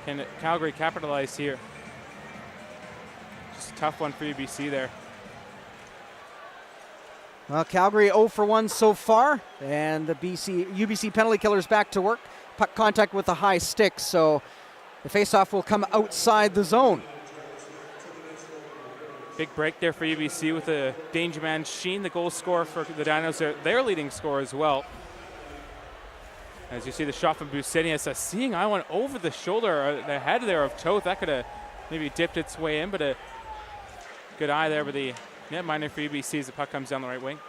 Speaker 2: Can Calgary capitalize here? Just a tough one for UBC there.
Speaker 1: Well, Calgary 0 for 1 so far, and the UBC penalty killers back to work. Puck contact with the high stick, so the faceoff will come outside the zone.
Speaker 2: Big break there for UBC with the danger man Sheen, the goal scorer for the Dinos, their leading scorer as well. As you see the shot from Busenius, a seeing eye went over the shoulder, the head there of Toth. That could have maybe dipped its way in, but a good eye there by the netminder for UBC as the puck comes down the right wing.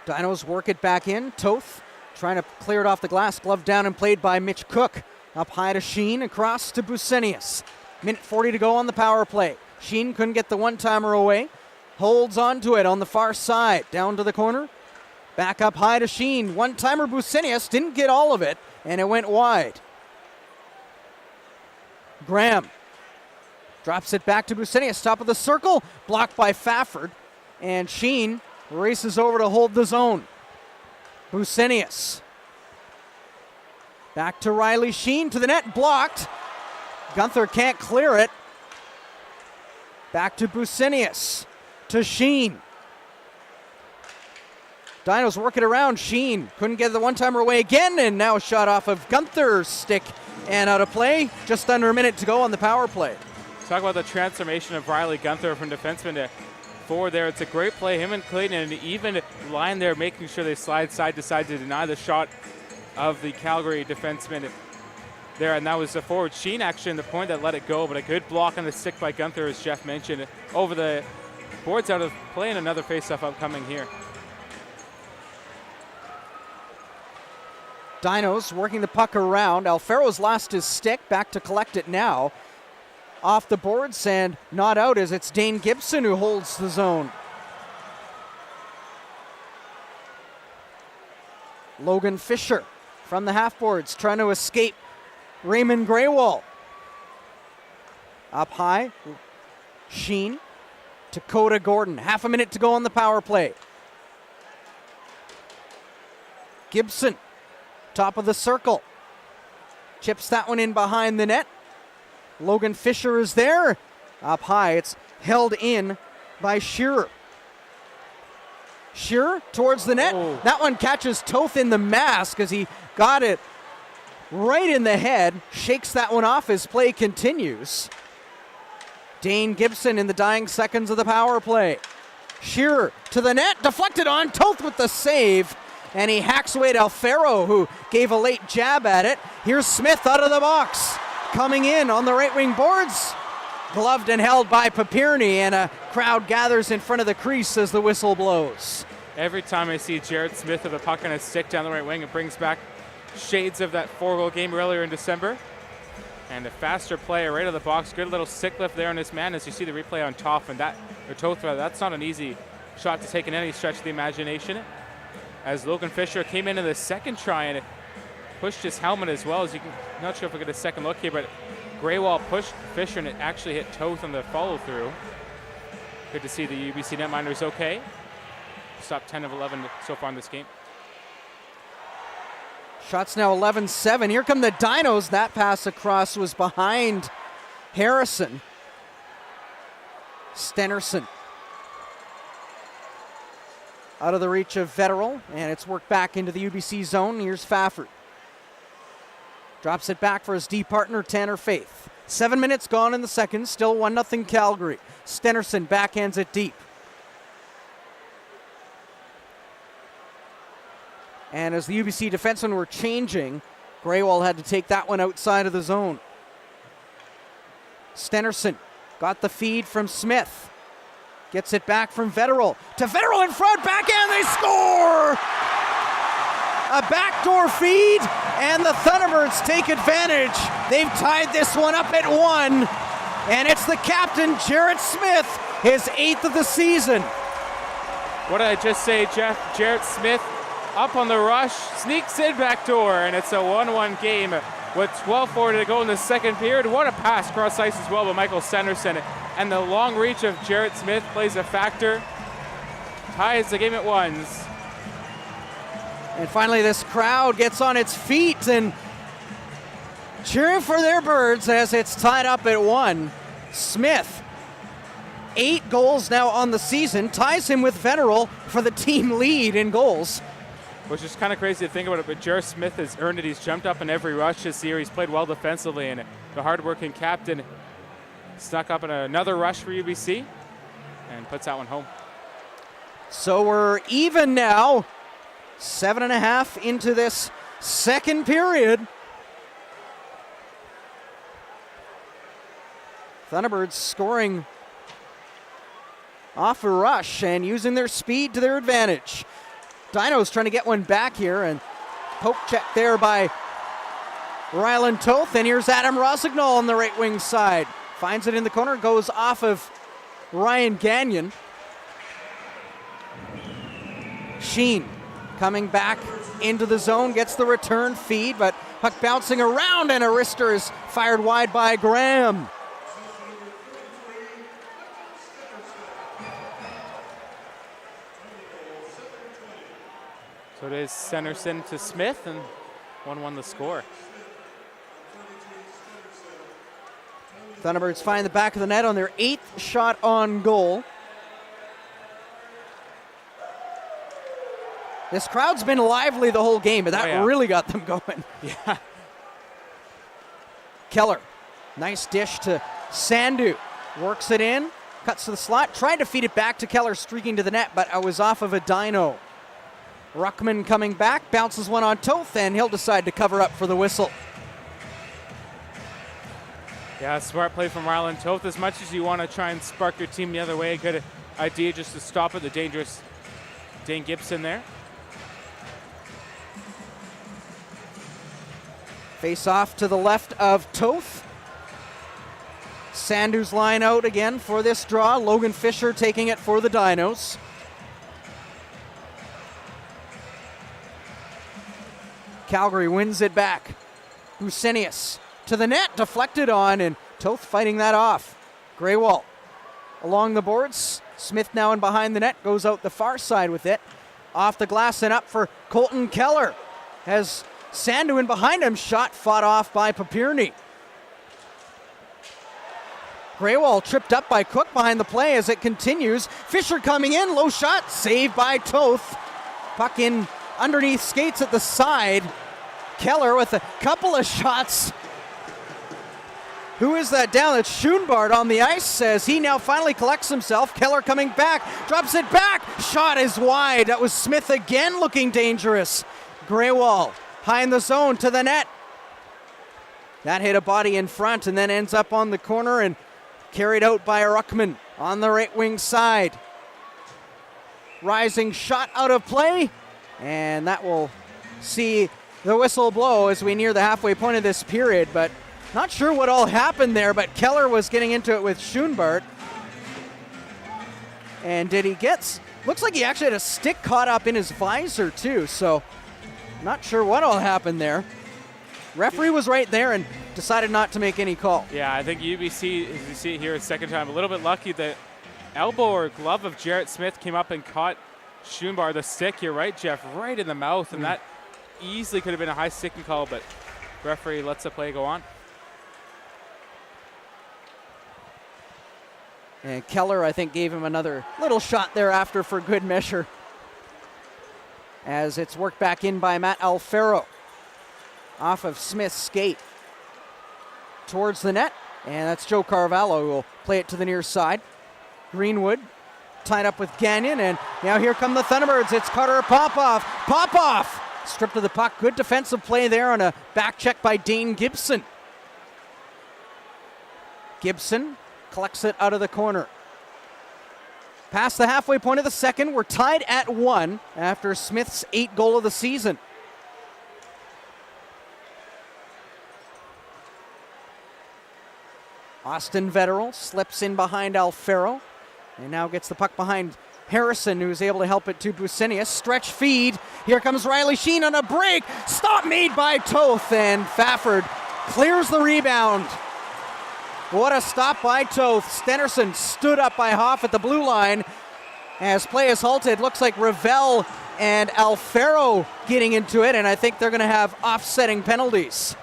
Speaker 1: Dinos work it back in. Toth trying to clear it off the glass, glove down and played by Mitch Cook. Up high to Sheen, across to Busenius. Minute 40 to go on the power play. Sheen couldn't get the one-timer away. Holds on to it on the far side. Down to the corner. Back up high to Sheen. One-timer Busenius didn't get all of it, and it went wide. Graham drops it back to Busenius. Top of the circle. Blocked by Fafford. And Sheen races over to hold the zone. Busenius. Back to Riley Sheen to the net. Blocked. Gunther can't clear it. Back to Busenius, to Sheen. Dinos work it around. Sheen couldn't get the one-timer away again, and now shot off of Gunther's stick and out of play. Just under a minute to go on the power play.
Speaker 2: Talk about the transformation of Riley Gunther from defenseman to forward there. It's a great play. Him and Clayton in an even line there, making sure they slide side to side to deny the shot of the Calgary defenseman there, and that was the forward Sheen actually in the point that let it go, but a good block on the stick by Gunther, as Jeff mentioned. Over the boards out of play, and another faceoff upcoming here.
Speaker 1: Dinos working the puck around. Alfaro's lost his stick, back to collect it now. Off the boards and not out, as it's Dane Gibson who holds the zone. Logan Fisher from the half boards trying to escape Raymond Graywall. Up high, Sheen to Coda Gordon. Half a minute to go on the power play. Gibson, top of the circle. Chips that one in behind the net. Logan Fisher is there. Up high, it's held in by Shearer. Shearer towards the net.
Speaker 2: Oh.
Speaker 1: That one catches Toth in the mask as he got it right in the head. Shakes that one off as play continues. Dane Gibson in the dying seconds of the power play. Shearer to the net, deflected on. Toth with the save, and he hacks away to Alfaro, who gave a late jab at it. Here's Smith out of the box, coming in on the right wing boards. Gloved and held by Papirny, and a crowd gathers in front of the crease as the whistle blows.
Speaker 2: Every time I see Jarrett Smith with a puck on his stick down the right wing, it brings back shades of that 4-goal game earlier in December. And a faster play right out of the box. Good little stick lift there on this man, as you see the replay on Toth, and Toth, that's not an easy shot to take in any stretch of the imagination. As Logan Fisher came into the second try and pushed his helmet as well. As you can, not sure if we get a second look here, but Graywall pushed Fisher and it actually hit Toth on the follow through. Good to see the UBC netminders okay. Stopped 10 of 11 so far in this game.
Speaker 1: Shots now 11-7. Here come the Dinos. That pass across was behind Harrison. Stenerson out of the reach of Vetterl, and it's worked back into the UBC zone. Here's Fafford. Drops it back for his D partner, Tanner Faith. 7 minutes gone in the second, still 1-0 Calgary. Stenerson backhands it deep. And as the UBC defensemen were changing, Graywall had to take that one outside of the zone. Stenerson got the feed from Smith. Gets it back from Vetterl. To Vetterl in front, backhand, they score! A backdoor feed, and the Thunderbirds take advantage. They've tied this one up at 1, and it's the captain, Jarrett Smith, his 8th of the season.
Speaker 2: What did I just say, Jeff? Jarrett Smith up on the rush, sneaks in backdoor, and it's a 1-1 game with 12:40 to go in the second period. What a pass cross ice as well by Michael Sanderson. And the long reach of Jarrett Smith plays a factor. Ties the game at ones.
Speaker 1: And finally, this crowd gets on its feet and cheering for their birds as it's tied up at 1. Smith, 8 goals now on the season, ties him with Federal for the team lead in goals.
Speaker 2: Which is kind of crazy to think about it, but Jarrett Smith has earned it. He's jumped up in every rush this year. He's played well defensively, and the hard-working captain snuck up in another rush for UBC and puts that one home.
Speaker 1: So we're even now, 7.5 into this second period. Thunderbirds scoring off a rush and using their speed to their advantage. Dinos trying to get one back here, and poke check there by Rylan Toth. And here's Adam Rosignol on the right wing side. Finds it in the corner, goes off of Ryan Gagnon. Sheen coming back into the zone, gets the return feed, but puck bouncing around, and a wrister is fired wide by Graham.
Speaker 2: So it is Sanderson to Smith, and 1-1 the score.
Speaker 1: Thunderbirds find the back of the net on their 8th shot on goal. This crowd's been lively the whole game, but that really got them going.
Speaker 2: Yeah.
Speaker 1: Keller, nice dish to Sandu. Works it in, cuts to the slot, tried to feed it back to Keller, streaking to the net, but I was off of a Dino. Ruckman coming back, bounces one on Toth, and he'll decide to cover up for the whistle.
Speaker 2: Yeah, smart play from Rylan Toth. As much as you want to try and spark your team the other way, a good idea just to stop at the dangerous Dane Gibson there.
Speaker 1: Face off to the left of Toth. Sandu's line out again for this draw. Logan Fisher taking it for the Dinos. Calgary wins it back. Busenius to the net, deflected on, and Toth fighting that off. Graywall along the boards. Smith now in behind the net, goes out the far side with it. Off the glass and up for Colton Keller. Has Sandu in behind him, shot fought off by Papirny. Graywall tripped up by Cook behind the play as it continues. Fisher coming in, low shot, saved by Toth. Puck in underneath skates at the side. Keller with a couple of shots. Who is that down? That's Schoenbart on the ice as he now finally collects himself. Keller coming back, drops it back. Shot is wide. That was Smith again looking dangerous. Graywall high in the zone to the net. That hit a body in front and then ends up on the corner and carried out by Ruckman on the right wing side. Rising shot out of play, and that will see the whistle blow as we near the halfway point of this period, but not sure what all happened there, but Keller was getting into it with Schoenbart. And did he get, looks like he actually had a stick caught up in his visor too, so not sure what all happened there. Referee was right there and decided not to make any call.
Speaker 2: Yeah, I think UBC, as you see it here a second time, a little bit lucky that elbow or glove of Jarrett Smith came up and caught Schoenbart, the stick. You're right, Jeff, right in the mouth, and that easily could have been a high sticking call, but referee lets the play go on.
Speaker 1: And Keller, I think, gave him another little shot thereafter for good measure, as it's worked back in by Matt Alfaro off of Smith's skate towards the net, and that's Joe Carvalho who will play it to the near side. Greenwood tied up with Gagnon, and now here come the Thunderbirds. It's Carter Popoff. Popoff stripped of the puck. Good defensive play there on a back check by Dane Gibson. Gibson collects it out of the corner. Past the halfway point of the second, we're tied at 1 after Smith's 8th goal of the season. Austin Vetterl slips in behind Alfaro and now gets the puck behind Harrison, who's able to help it to Bucinius. Stretch feed. Here comes Riley Sheen on a break. Stop made by Toth, and Fafford clears the rebound. What a stop by Toth. Stenerson stood up by Hoff at the blue line. As play is halted, looks like Ravel and Alfaro getting into it, and I think they're going to have offsetting penalties.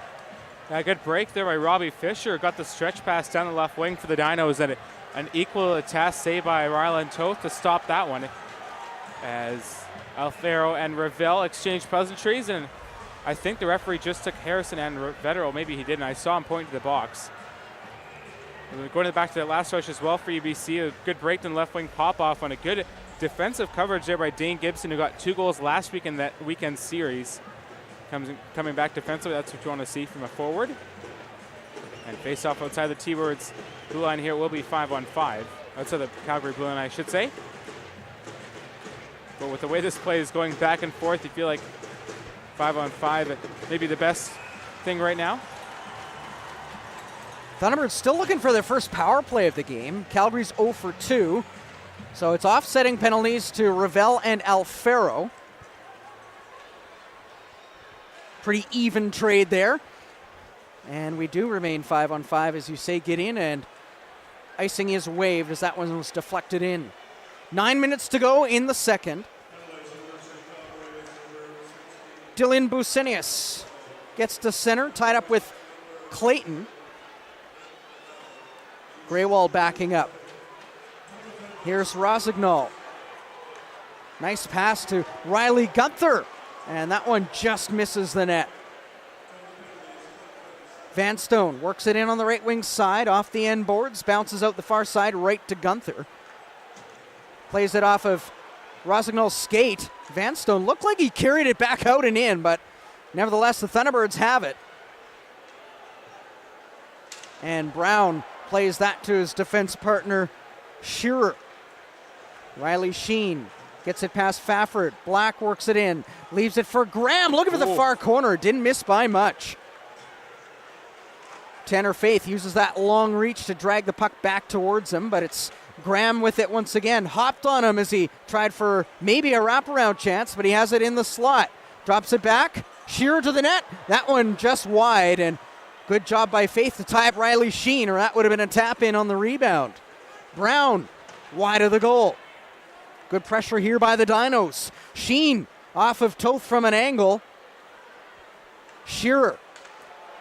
Speaker 2: A good break there by Robbie Fisher. Got the stretch pass down the left wing for the Dinos, and an equal task saved by Ryland Toth to stop that one. As Alfaro and Ravel exchanged pleasantries, and I think the referee just took Harrison and Vetero. Maybe he didn't. I saw him point to the box. And going back to that last rush as well for UBC, a good break in left wing pop off on a good defensive coverage there by Dane Gibson, who got 2 goals last week in that weekend series. Coming back defensively, that's what you want to see from a forward. And face off outside the T-Birds blue line here will be 5-on-5. Outside the Calgary blue line, I should say. But with the way this play is going back and forth, you feel like 5-on-5 may be the best thing right now.
Speaker 1: Thunderbirds still looking for their first power play of the game. Calgary's 0 for 2. So it's offsetting penalties to Ravel and Alfaro. Pretty even trade there. And we do remain 5-on-5, as you say, Gideon, and icing is waved as that one was deflected in. 9 minutes to go in the second. Dylan Bucinius gets to center, tied up with Clayton. Greywall backing up. Here's Rosignol. Nice pass to Riley Gunther, and that one just misses the net. Van Stone works it in on the right wing side, off the end boards, bounces out the far side right to Gunther. Plays it off of Rosignol's skate. Van Stone looked like he carried it back out and in, but nevertheless the Thunderbirds have it. And Brown plays that to his defense partner, Shearer. Riley Sheen gets it past Fafford. Black works it in, leaves it for Graham. Looking for the far corner, didn't miss by much. Tanner Faith uses that long reach to drag the puck back towards him, but it's Graham with it once again. Hopped on him as he tried for maybe a wraparound chance, but he has it in the slot. Drops it back, Shearer to the net. That one just wide, and good job by Faith to tie up Riley Sheen, or that would have been a tap in on the rebound. Brown wide of the goal. Good pressure here by the Dinos. Sheen off of Toth from an angle. Shearer.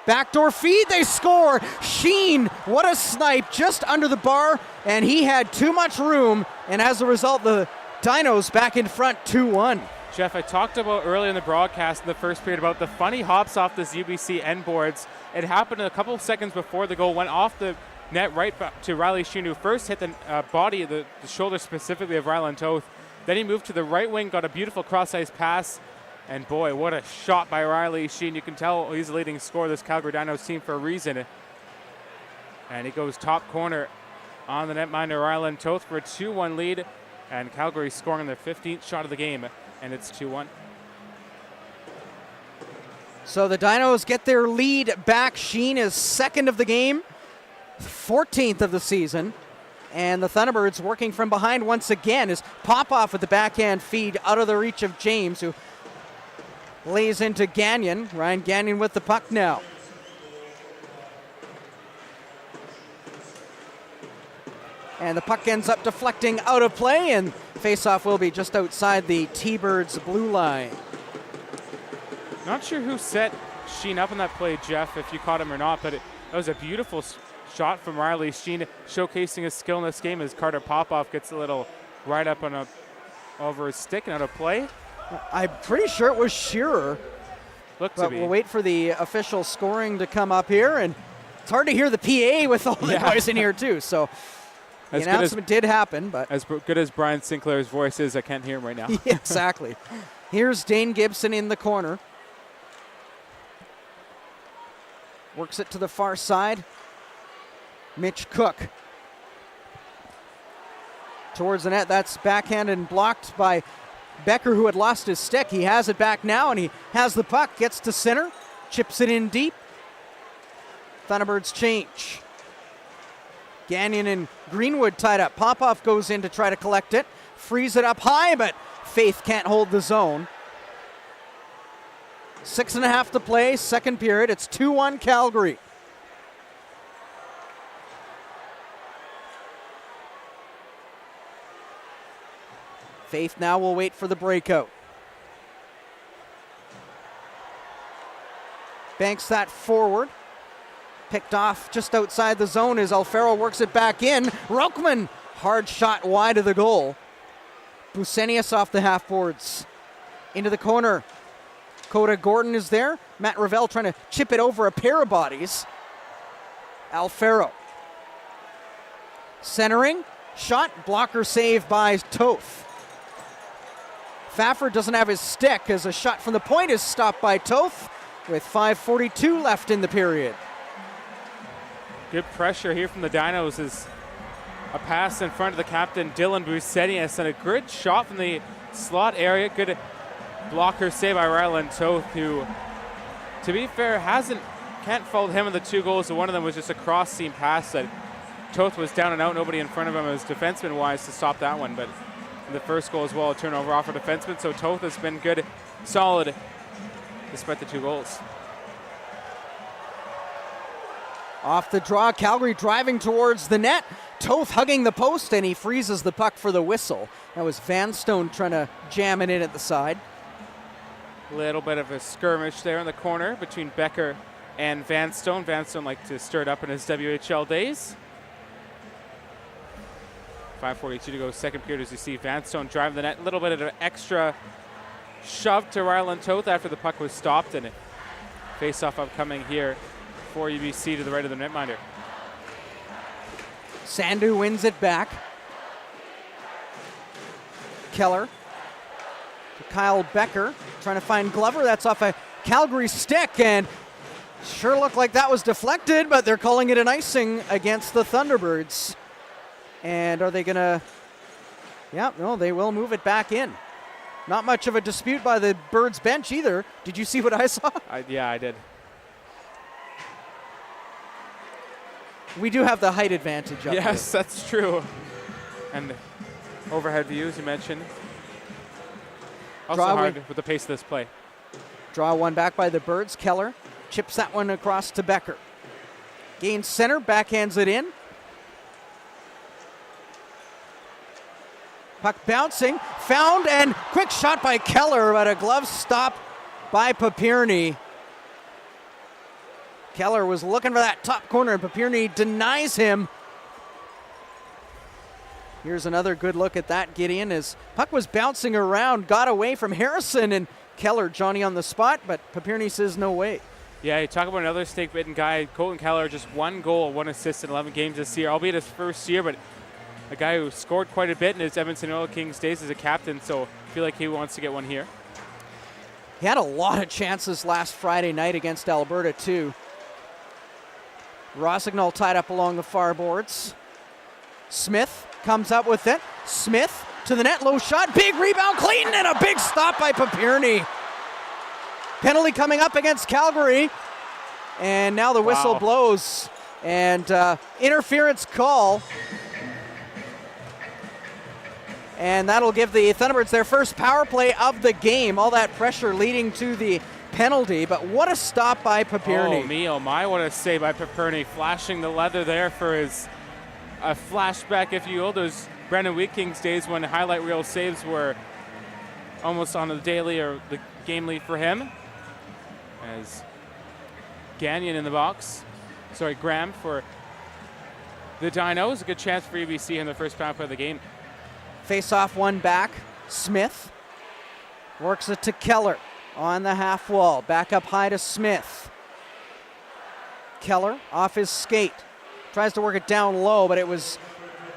Speaker 1: Backdoor feed, they score. Sheen, what a snipe, just under the bar, and he had too much room, and as a result, the Dinos back in front 2-1.
Speaker 2: Jeff, I talked about earlier in the broadcast in the first period about the funny hops off this UBC end boards. It happened a couple of seconds before the goal, went off the net right back to Riley Sheen, who first hit the body, the shoulder specifically of Ryland Toth. Then he moved to the right wing, got a beautiful cross-ice pass. And boy, what a shot by Riley Sheen. You can tell he's the leading scorer of this Calgary Dinos team for a reason. And he goes top corner on the netminder Ryland Toth for a 2-1 lead. And Calgary scoring their 15th shot of the game, and it's 2-1.
Speaker 1: So the Dinos get their lead back. Sheen is second of the game, 14th of the season. And the Thunderbirds working from behind once again as Popoff with the backhand feed out of the reach of James, who lays into Gagnon. Ryan Gagnon with the puck now. And the puck ends up deflecting out of play, and faceoff will be just outside the T-Birds blue line.
Speaker 2: Not sure who set Sheen up in that play, Jeff, if you caught him or not, but that was a beautiful shot from Riley Sheen, showcasing his skill in this game as Carter Popoff gets a little right up on over his stick and out of play.
Speaker 1: I'm pretty sure it was Shearer.
Speaker 2: Looked
Speaker 1: but
Speaker 2: to be.
Speaker 1: We'll wait for the official scoring to come up here, and it's hard to hear the PA with all the noise in here too. So the announcement did happen, but
Speaker 2: as good as Brian Sinclair's voice is, I can't hear him right now.
Speaker 1: Yeah, exactly. Here's Dane Gibson in the corner. Works it to the far side. Mitch Cook towards the net. That's backhanded and blocked by Becker, who had lost his stick. He has it back now, and he has the puck. Gets to center. Chips it in deep. Thunderbirds change. Gagnon and Greenwood tied up. Popoff goes in to try to collect it. frees it up high, but Faith can't hold the zone. 6.5 to play, second period. It's 2-1 Calgary. Faith now will wait for the breakout. Banks that forward. Picked off just outside the zone as Alfaro works it back in. Rokman, hard shot wide of the goal. Busenius off the half boards. Into the corner. Coda Gordon is there. Matt Ravel trying to chip it over a pair of bodies. Alfaro. Centering. Shot. Blocker save by Toth. Fafford doesn't have his stick as a shot from the point is stopped by Toth with 5:42 left in the period.
Speaker 2: Good pressure here from the Dinos as a pass in front of the captain, Dylan Busenius, and a good shot from the slot area. Good blocker save by Ryland Toth, who, to be fair, can't fault him in the 2 goals. One of them was just a cross-seam pass that Toth was down and out, nobody in front of him as defenseman-wise to stop that one. But the first goal as well, a turnover off a defenseman. So Toth has been good, solid, despite the 2 goals.
Speaker 1: Off the draw, Calgary driving towards the net. Toth hugging the post, and he freezes the puck for the whistle. That was Vanstone trying to jam it in at the side.
Speaker 2: Little bit of a skirmish there in the corner between Becker and Vanstone. Vanstone liked to stir it up in his WHL days. 5:42 to go, second period, as you see Vanstone driving the net. A little bit of an extra shove to Ryland Toth after the puck was stopped, and face-off upcoming here for UBC to the right of the netminder.
Speaker 1: Sandu wins it back. Keller to Kyle Becker, trying to find Glover. That's off a Calgary stick, and sure looked like that was deflected, but they're calling it an icing against the Thunderbirds. And are they going to... Yeah, no, they will move it back in. Not much of a dispute by the Birds bench either. Did you see what I saw?
Speaker 2: Yeah, I did.
Speaker 1: We do have the height advantage up
Speaker 2: Yes,
Speaker 1: here.
Speaker 2: That's true. And overhead views, you mentioned. Also hard with the pace of this play.
Speaker 1: Draw one back by the Birds. Keller chips that one across to Becker. Gains center, backhands it in. Puck bouncing, found, and quick shot by Keller, but a glove stop by Papirny. Keller was looking for that top corner, and Papirny denies him. Here's another good look at that, Gideon, as puck was bouncing around, got away from Harrison, and Keller, Johnny on the spot, but Papirny says no way.
Speaker 2: Yeah, you talk about another stake-bitten guy, Colton Keller, just 1 goal, 1 assist in 11 games this year, albeit his first year, but a guy who scored quite a bit in his Edmonton Oil Kings days as a captain, so I feel like he wants to get one here.
Speaker 1: He had a lot of chances last Friday night against Alberta, too. Rossignol tied up along the far boards. Smith comes up with it. Smith to the net, low shot, big rebound, clean, and a big stop by Papirny. Penalty coming up against Calgary, and now the whistle blows, and interference call. And that'll give the Thunderbirds their first power play of the game. All that pressure leading to the penalty, but what a stop by Papirny.
Speaker 2: Oh, me, oh my, what a save by Papirny, flashing the leather there for his flashback, if you will, those Brandon Wheat Kings days when highlight reel saves were almost on the daily or the game lead for him. As Gagnon in the box, Graham for the Dinos, a good chance for UBC in the first power play of the game.
Speaker 1: Face off one back, Smith works it to Keller on the half wall, back up high to Smith. Keller off his skate, tries to work it down low, but it was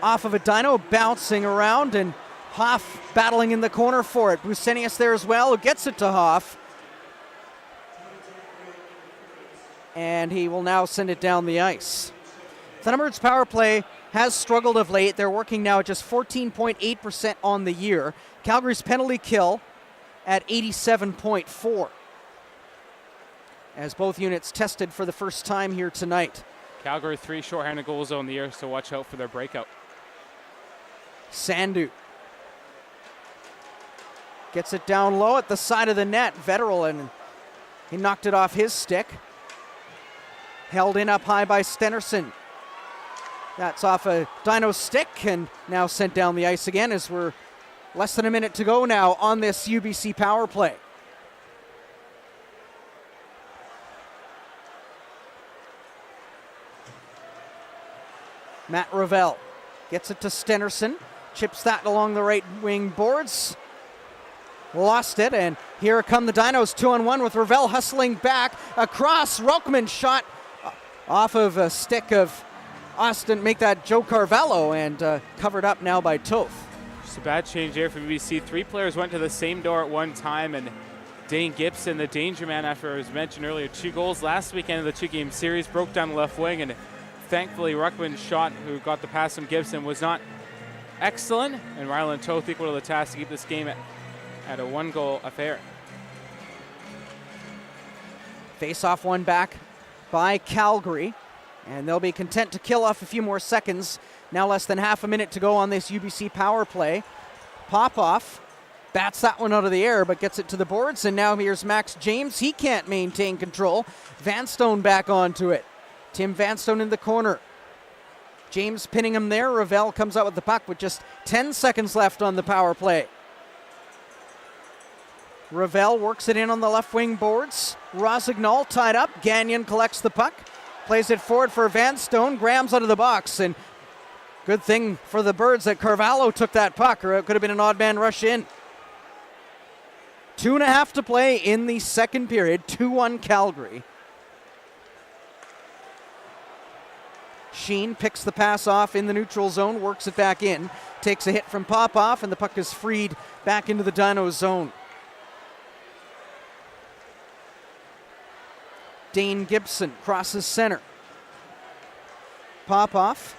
Speaker 1: off of a Dino, bouncing around, and Hoff battling in the corner for it. Busenius there as well, who gets it to Hoff. And he will now send it down the ice. Thunderbirds power play has struggled of late. They're working now at just 14.8% on the year. Calgary's penalty kill at 87.4. As both units tested for the first time here tonight.
Speaker 2: Calgary 3 shorthanded goals on the year, so watch out for their breakout.
Speaker 1: Sandu Gets it down low at the side of the net. Vetterl, and he knocked it off his stick. Held in up high by Stenerson. That's off a Dino stick and now sent down the ice again as we're less than a minute to go now on this UBC power play. Matt Ravel gets it to Stenerson. Chips that along the right wing boards. Lost it, and here come the Dinos 2-on-1 with Ravel hustling back across. Rokman shot off of a stick of Austin, make that Joe Carvalho, and covered up now by Toth.
Speaker 2: Just a bad change there for BC. 3 players went to the same door at one time, and Dane Gibson, the danger man, after it was mentioned earlier, 2 goals last weekend in the 2-game series, broke down the left wing, and thankfully Ruckman's shot, who got the pass from Gibson, was not excellent, and Ryland Toth equal to the task to keep this game at a 1-goal affair.
Speaker 1: Face-off one back by Calgary, and they'll be content to kill off a few more seconds. Now less than half a minute to go on this UBC power play. Popoff bats that one out of the air, but gets it to the boards, and now here's Max James. He can't maintain control. Vanstone back onto it. Tim Vanstone in the corner. James pinning him there. Ravel comes out with the puck with just 10 seconds left on the power play. Ravel works it in on the left wing boards. Rosignol tied up. Gagnon collects the puck. Plays it forward for Vanstone. Graham's out of the box. And good thing for the Birds that Carvalho took that puck, or it could have been an odd man rush in. 2.5 to play in the second period. 2-1 Calgary. Sheen picks the pass off in the neutral zone, works it back in. Takes a hit from Popoff, and the puck is freed back into the Dino zone. Dane Gibson crosses center. Popoff.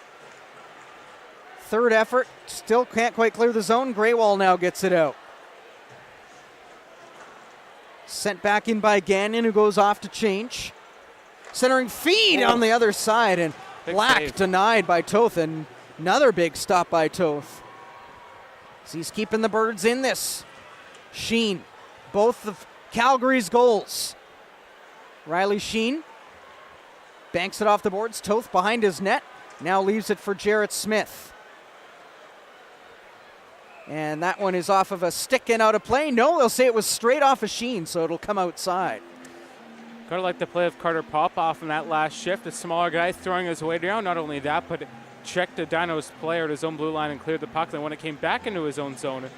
Speaker 1: Third effort, still can't quite clear the zone. Greywall now gets it out. Sent back in by Gagnon, who goes off to change. Centering feed on the other side, and Black denied by Toth, and another big stop by Toth. So he's keeping the Birds in this. Sheen, both of Calgary's goals. Riley Sheen banks it off the boards. Toth behind his net. Now leaves it for Jarrett Smith. And that one is off of a stick and out of play. No, they'll say it was straight off of Sheen, so it'll come outside.
Speaker 2: Kind of like the play of Carter Popoff in that last shift. A smaller guy throwing his way down. Not only that, but checked the Dinos player at his own blue line and cleared the puck. Then when it came back into his own zone,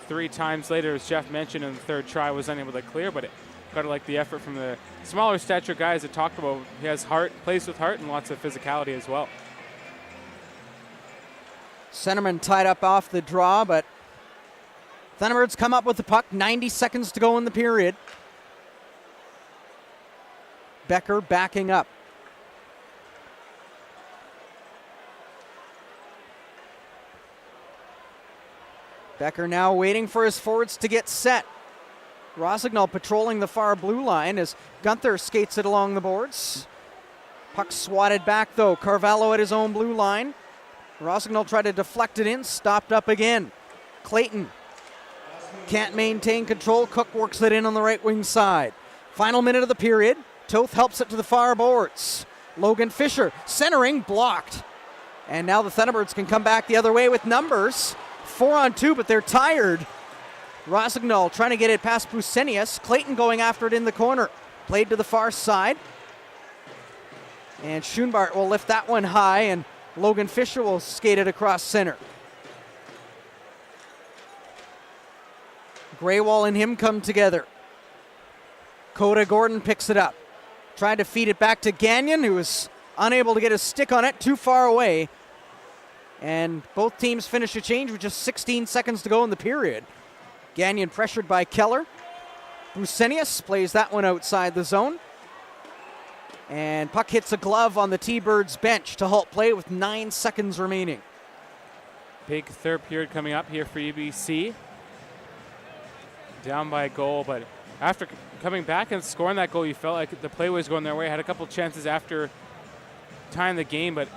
Speaker 2: 3 times later, as Jeff mentioned, in the third try, was unable to clear, but it kind of like the effort from the smaller stature guys that talked about. He has heart, plays with heart, and lots of physicality as well.
Speaker 1: Centerman tied up off the draw, but Thunderbirds come up with the puck. 90 seconds to go in the period. Becker backing up. Becker now waiting for his forwards to get set. Rosignol patrolling the far blue line as Gunther skates it along the boards. Puck swatted back though. Carvalho at his own blue line. Rosignol tried to deflect it in, stopped up again. Clayton can't maintain control. Cook works it in on the right wing side. Final minute of the period. Toth helps it to the far boards. Logan Fisher centering, blocked. And now the Thunderbirds can come back the other way with numbers. 4-on-2, but they're tired. Rosignol trying to get it past Busenius. Clayton going after it in the corner. Played to the far side. And Schoenbart will lift that one high, and Logan Fisher will skate it across center. Greywall and him come together. Coda Gordon picks it up. Tried to feed it back to Gagnon, who was unable to get his stick on it, too far away. And both teams finish a change with just 16 seconds to go in the period. Gagnon pressured by Keller. Busenius plays that one outside the zone. And puck hits a glove on the T-Birds bench to halt play with 9 seconds remaining.
Speaker 2: Big third period coming up here for UBC. Down by a goal, but after coming back and scoring that goal, you felt like the play was going their way. Had a couple chances after tying the game, but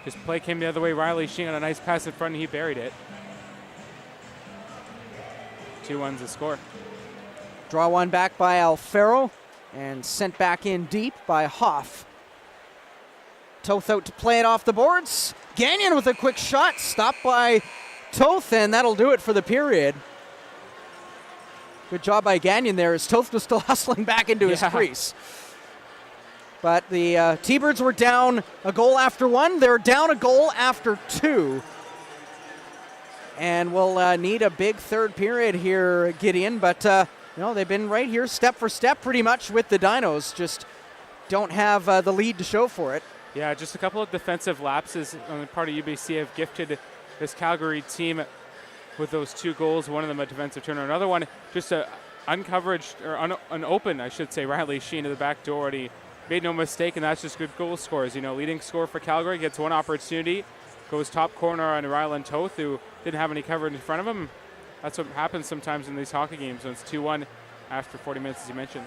Speaker 2: his play came the other way. Riley Sheen on a nice pass in front, and he buried it. 2-1's the score.
Speaker 1: Draw one back by Alfaro and sent back in deep by Hoff. Toth out to play it off the boards. Gagnon with a quick shot, stopped by Toth, and that'll do it for the period. Good job by Gagnon there as Toth was still hustling back into his crease. But the T-Birds were down a goal after one. They're down a goal after two. And we'll need a big third period here, Gideon. But, they've been right here step for step pretty much with the Dinos. Just don't have the lead to show for it.
Speaker 2: Yeah, just a couple of defensive lapses on the part of UBC have gifted this Calgary team with those 2 goals. One of them a defensive turnover. Another one just a uncoverage, or an open, I should say, Riley Sheen to the back door. And he made no mistake, and that's just good goal scores. Leading scorer for Calgary gets one opportunity, goes top corner on Rylan Toth, who didn't have any coverage in front of him. That's what happens sometimes in these hockey games when it's 2-1 after 40 minutes, as you mentioned.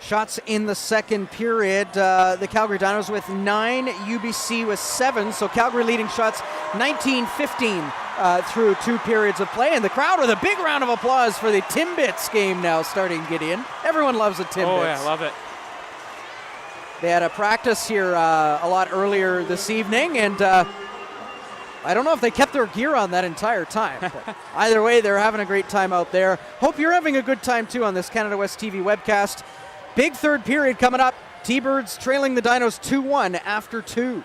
Speaker 1: Shots in the second period. The Calgary Dinos with 9, UBC with 7. So Calgary leading shots 19-15 through 2 periods of play. And the crowd with a big round of applause for the Timbits game now starting, Gideon. Everyone loves a Timbits.
Speaker 2: Oh, yeah, love it.
Speaker 1: They had a practice here a lot earlier this evening, and I don't know if they kept their gear on that entire time. But either way, they're having a great time out there. Hope you're having a good time, too, on this Canada West TV webcast. Big third period coming up. T-Birds trailing the Dinos 2-1 after 2.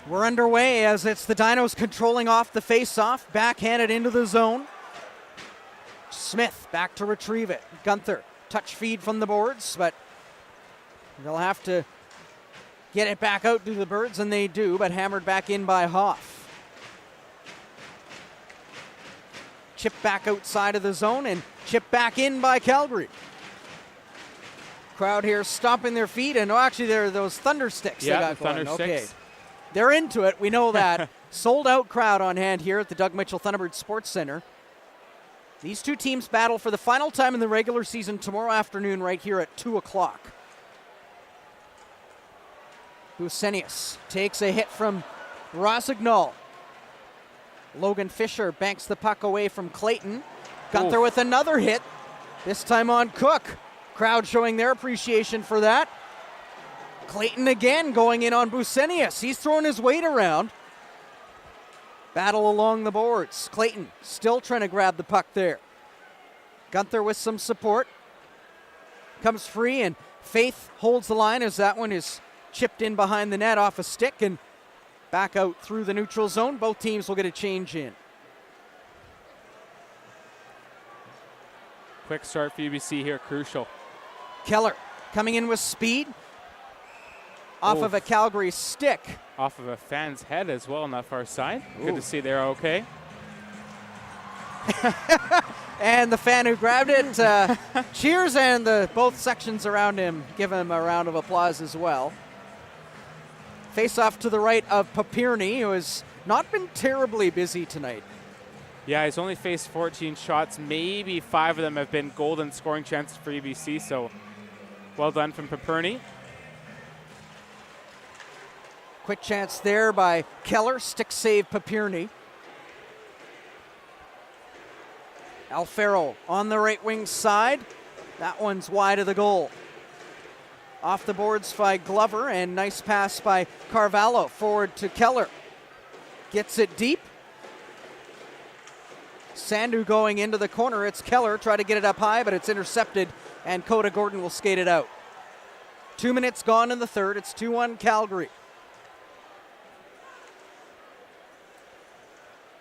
Speaker 1: We're underway as it's the Dinos controlling off the face-off, backhanded into the zone. Smith back to retrieve it. Gunther, touch feed from the boards, but they'll have to get it back out to the Birds, and they do, but hammered back in by Hoff. Chip back outside of the zone and chip back in by Calgary. Crowd here stomping their feet, and actually there are those thunder sticks they got going. Okay, they're into it. We know that. Sold out crowd on hand here at the Doug Mitchell Thunderbird Sports Center. These two teams battle for the final time in the regular season tomorrow afternoon right here at 2 o'clock. Busenius takes a hit from Rosignol. Logan Fisher banks the puck away from Clayton. Gunther with another hit, this time on Cook. Crowd showing their appreciation for that. Clayton again going in on Busenius. He's throwing his weight around. Battle along the boards. Clayton still trying to grab the puck there. Gunther with some support. Comes free, and Faith holds the line as that one is chipped in behind the net off a stick and back out through the neutral zone. Both teams will get a change in.
Speaker 2: Quick start for UBC here, crucial.
Speaker 1: Keller coming in with speed. Off of a Calgary stick.
Speaker 2: Off of a fan's head as well on that far side. Good to see they're okay.
Speaker 1: And the fan who grabbed it cheers, and both sections around him give him a round of applause as well. Face off to the right of Papirny, who has not been terribly busy tonight.
Speaker 2: Yeah, he's only faced 14 shots. Maybe 5 of them have been golden scoring chances for UBC, so well done from Papirny.
Speaker 1: Quick chance there by Keller. Stick save Papirny. Alfaro on the right wing side. That one's wide of the goal. Off the boards by Glover, and nice pass by Carvalho forward to Keller. Gets it deep. Sandu going into the corner. It's Keller. Try to get it up high, but it's intercepted, and Coda Gordon will skate it out. 2 minutes gone in the third. It's 2-1 Calgary.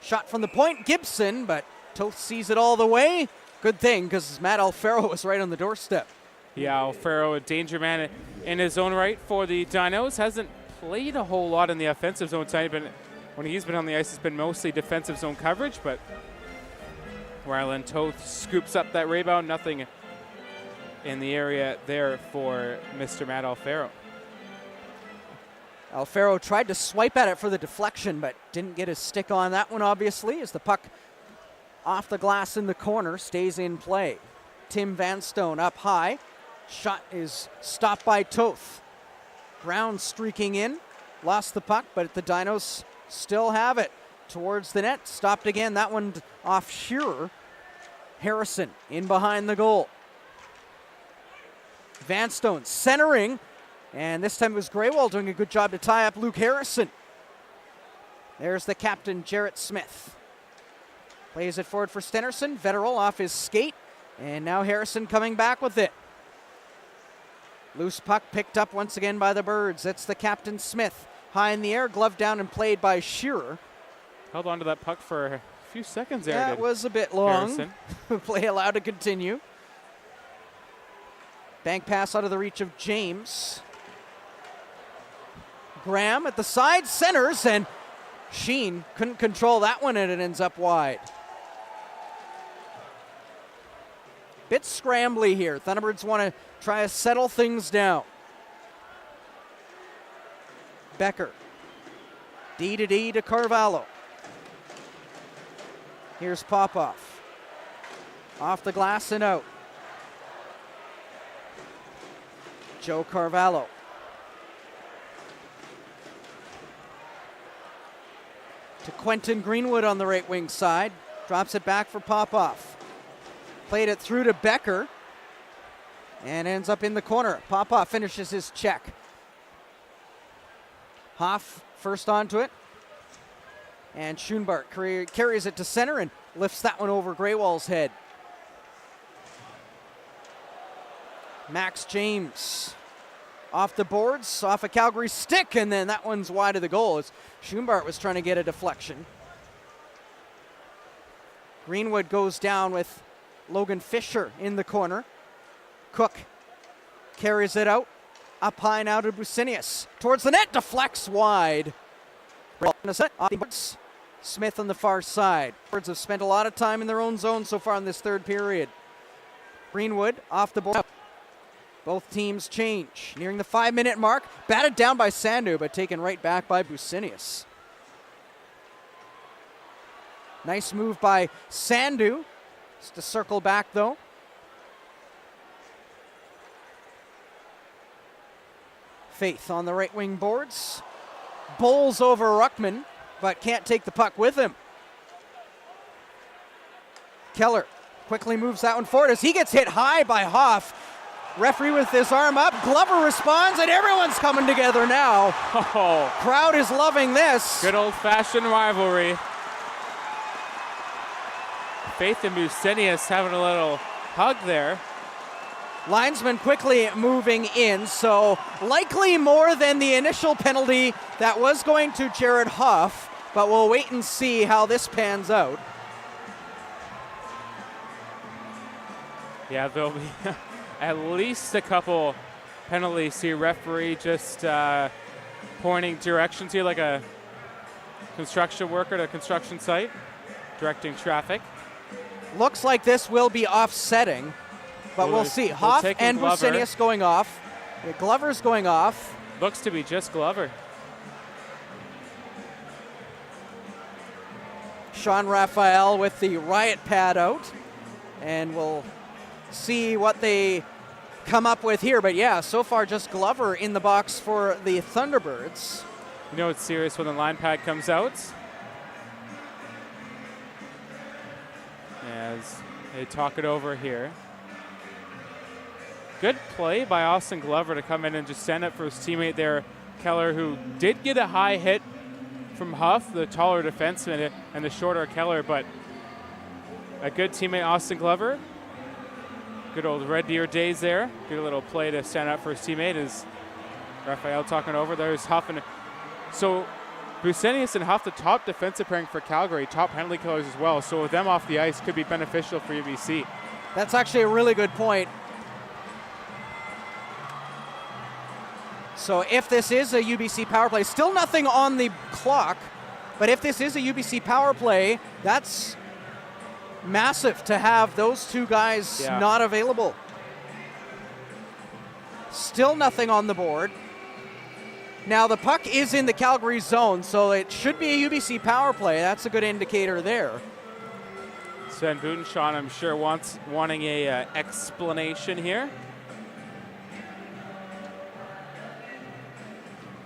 Speaker 1: Shot from the point, Gibson, but Toth sees it all the way. Good thing, because Matt Alfaro was right on the doorstep.
Speaker 2: Yeah, Alfaro, a danger man in his own right for the Dinos. Hasn't played a whole lot in the offensive zone side, but when he's been on the ice, it's been mostly defensive zone coverage, but Rylan Toth scoops up that rebound. Nothing in the area there for Mr. Matt Alfaro.
Speaker 1: Alfaro tried to swipe at it for the deflection, but didn't get his stick on that one, obviously, as the puck off the glass in the corner stays in play. Tim Vanstone up high. Shot is stopped by Toth. Brown streaking in. Lost the puck, but the Dinos still have it. towards the net. Stopped again. That one off Shearer. Harrison in behind the goal. Vanstone centering. And this time it was Greywall doing a good job to tie up Luke Harrison. There's the captain, Jarrett Smith. Plays it forward for Stenerson. Vetterell off his skate. And now Harrison coming back with it. Loose puck picked up once again by the Birds. That's the captain, Smith. High in the air, glove down and played by Shearer.
Speaker 2: Held on to that puck for a few seconds there.
Speaker 1: That was a bit long. Play allowed to continue. Bank pass out of the reach of James. Graham at the side, centers, and Sheen couldn't control that one, and it ends up wide. Bit scrambly here. Thunderbirds want to try to settle things down. Becker. D to Carvalho. Here's Popoff. Off the glass and out. Joe Carvalho. To Quentin Greenwood on the right wing side. Drops it back for Popoff. Played it through to Becker. And ends up in the corner. Popoff finishes his check. Hoff first onto it. And Schoenbart carries it to center and lifts that one over Greywall's head. Max James off the boards, off a Calgary stick, and then that one's wide of the goal as Schoenbart was trying to get a deflection. Greenwood goes down with Logan Fisher in the corner. Cook carries it out. Up high now to Bucinius. Towards the net, deflects wide. Smith on the far side. Birds have spent a lot of time in their own zone so far in this third period. Greenwood off the board. Both teams change. Nearing the 5-minute mark. Batted down by Sandu, but taken right back by Bucinius. Nice move by Sandu. Just to circle back, though. Faith on the right wing boards. Bowls over Ruckman, but can't take the puck with him. Keller quickly moves that one forward as he gets hit high by Hoff. Referee with his arm up. Glover responds, and everyone's coming together now.
Speaker 2: Oh.
Speaker 1: Crowd is loving this.
Speaker 2: Good old-fashioned rivalry. Faith and Bucinius having a little hug there.
Speaker 1: Linesman quickly moving in, so likely more than the initial penalty that was going to Jared Huff, but we'll wait and see how this pans out.
Speaker 2: Yeah, there'll be at least a couple penalties here. Referee just pointing directions here like a construction worker at a construction site, directing traffic.
Speaker 1: Looks like this will be offsetting, but we'll see. Hoff and Bucinius going off. Yeah, Glover's going off.
Speaker 2: Looks to be just Glover.
Speaker 1: Sean Raphael with the riot pad out, and we'll see what they come up with here. But yeah, so far just Glover in the box for the Thunderbirds.
Speaker 2: You know it's serious when the line pad comes out. As they talk it over here. Good play by Austin Glover to come in and just stand up for his teammate there, Keller, who did get a high hit from Huff, the taller defenseman, and the shorter Keller, but a good teammate, Austin Glover. Good old Red Deer days there. Good little play to stand up for his teammate as Raphael talking over. There's Huff. And so Bucinius and Huff, the top defensive pairing for Calgary, top penalty killers as well. So with them off the ice could be beneficial for UBC.
Speaker 1: That's actually a really good point. So if this is a UBC power play, still nothing on the clock, but if this is a UBC power play, that's massive to have those two guys not available. Still nothing on the board. Now the puck is in the Calgary zone, so it should be a UBC power play. That's a good indicator there.
Speaker 2: Sven Budenshaw, I'm sure, wanting a explanation here.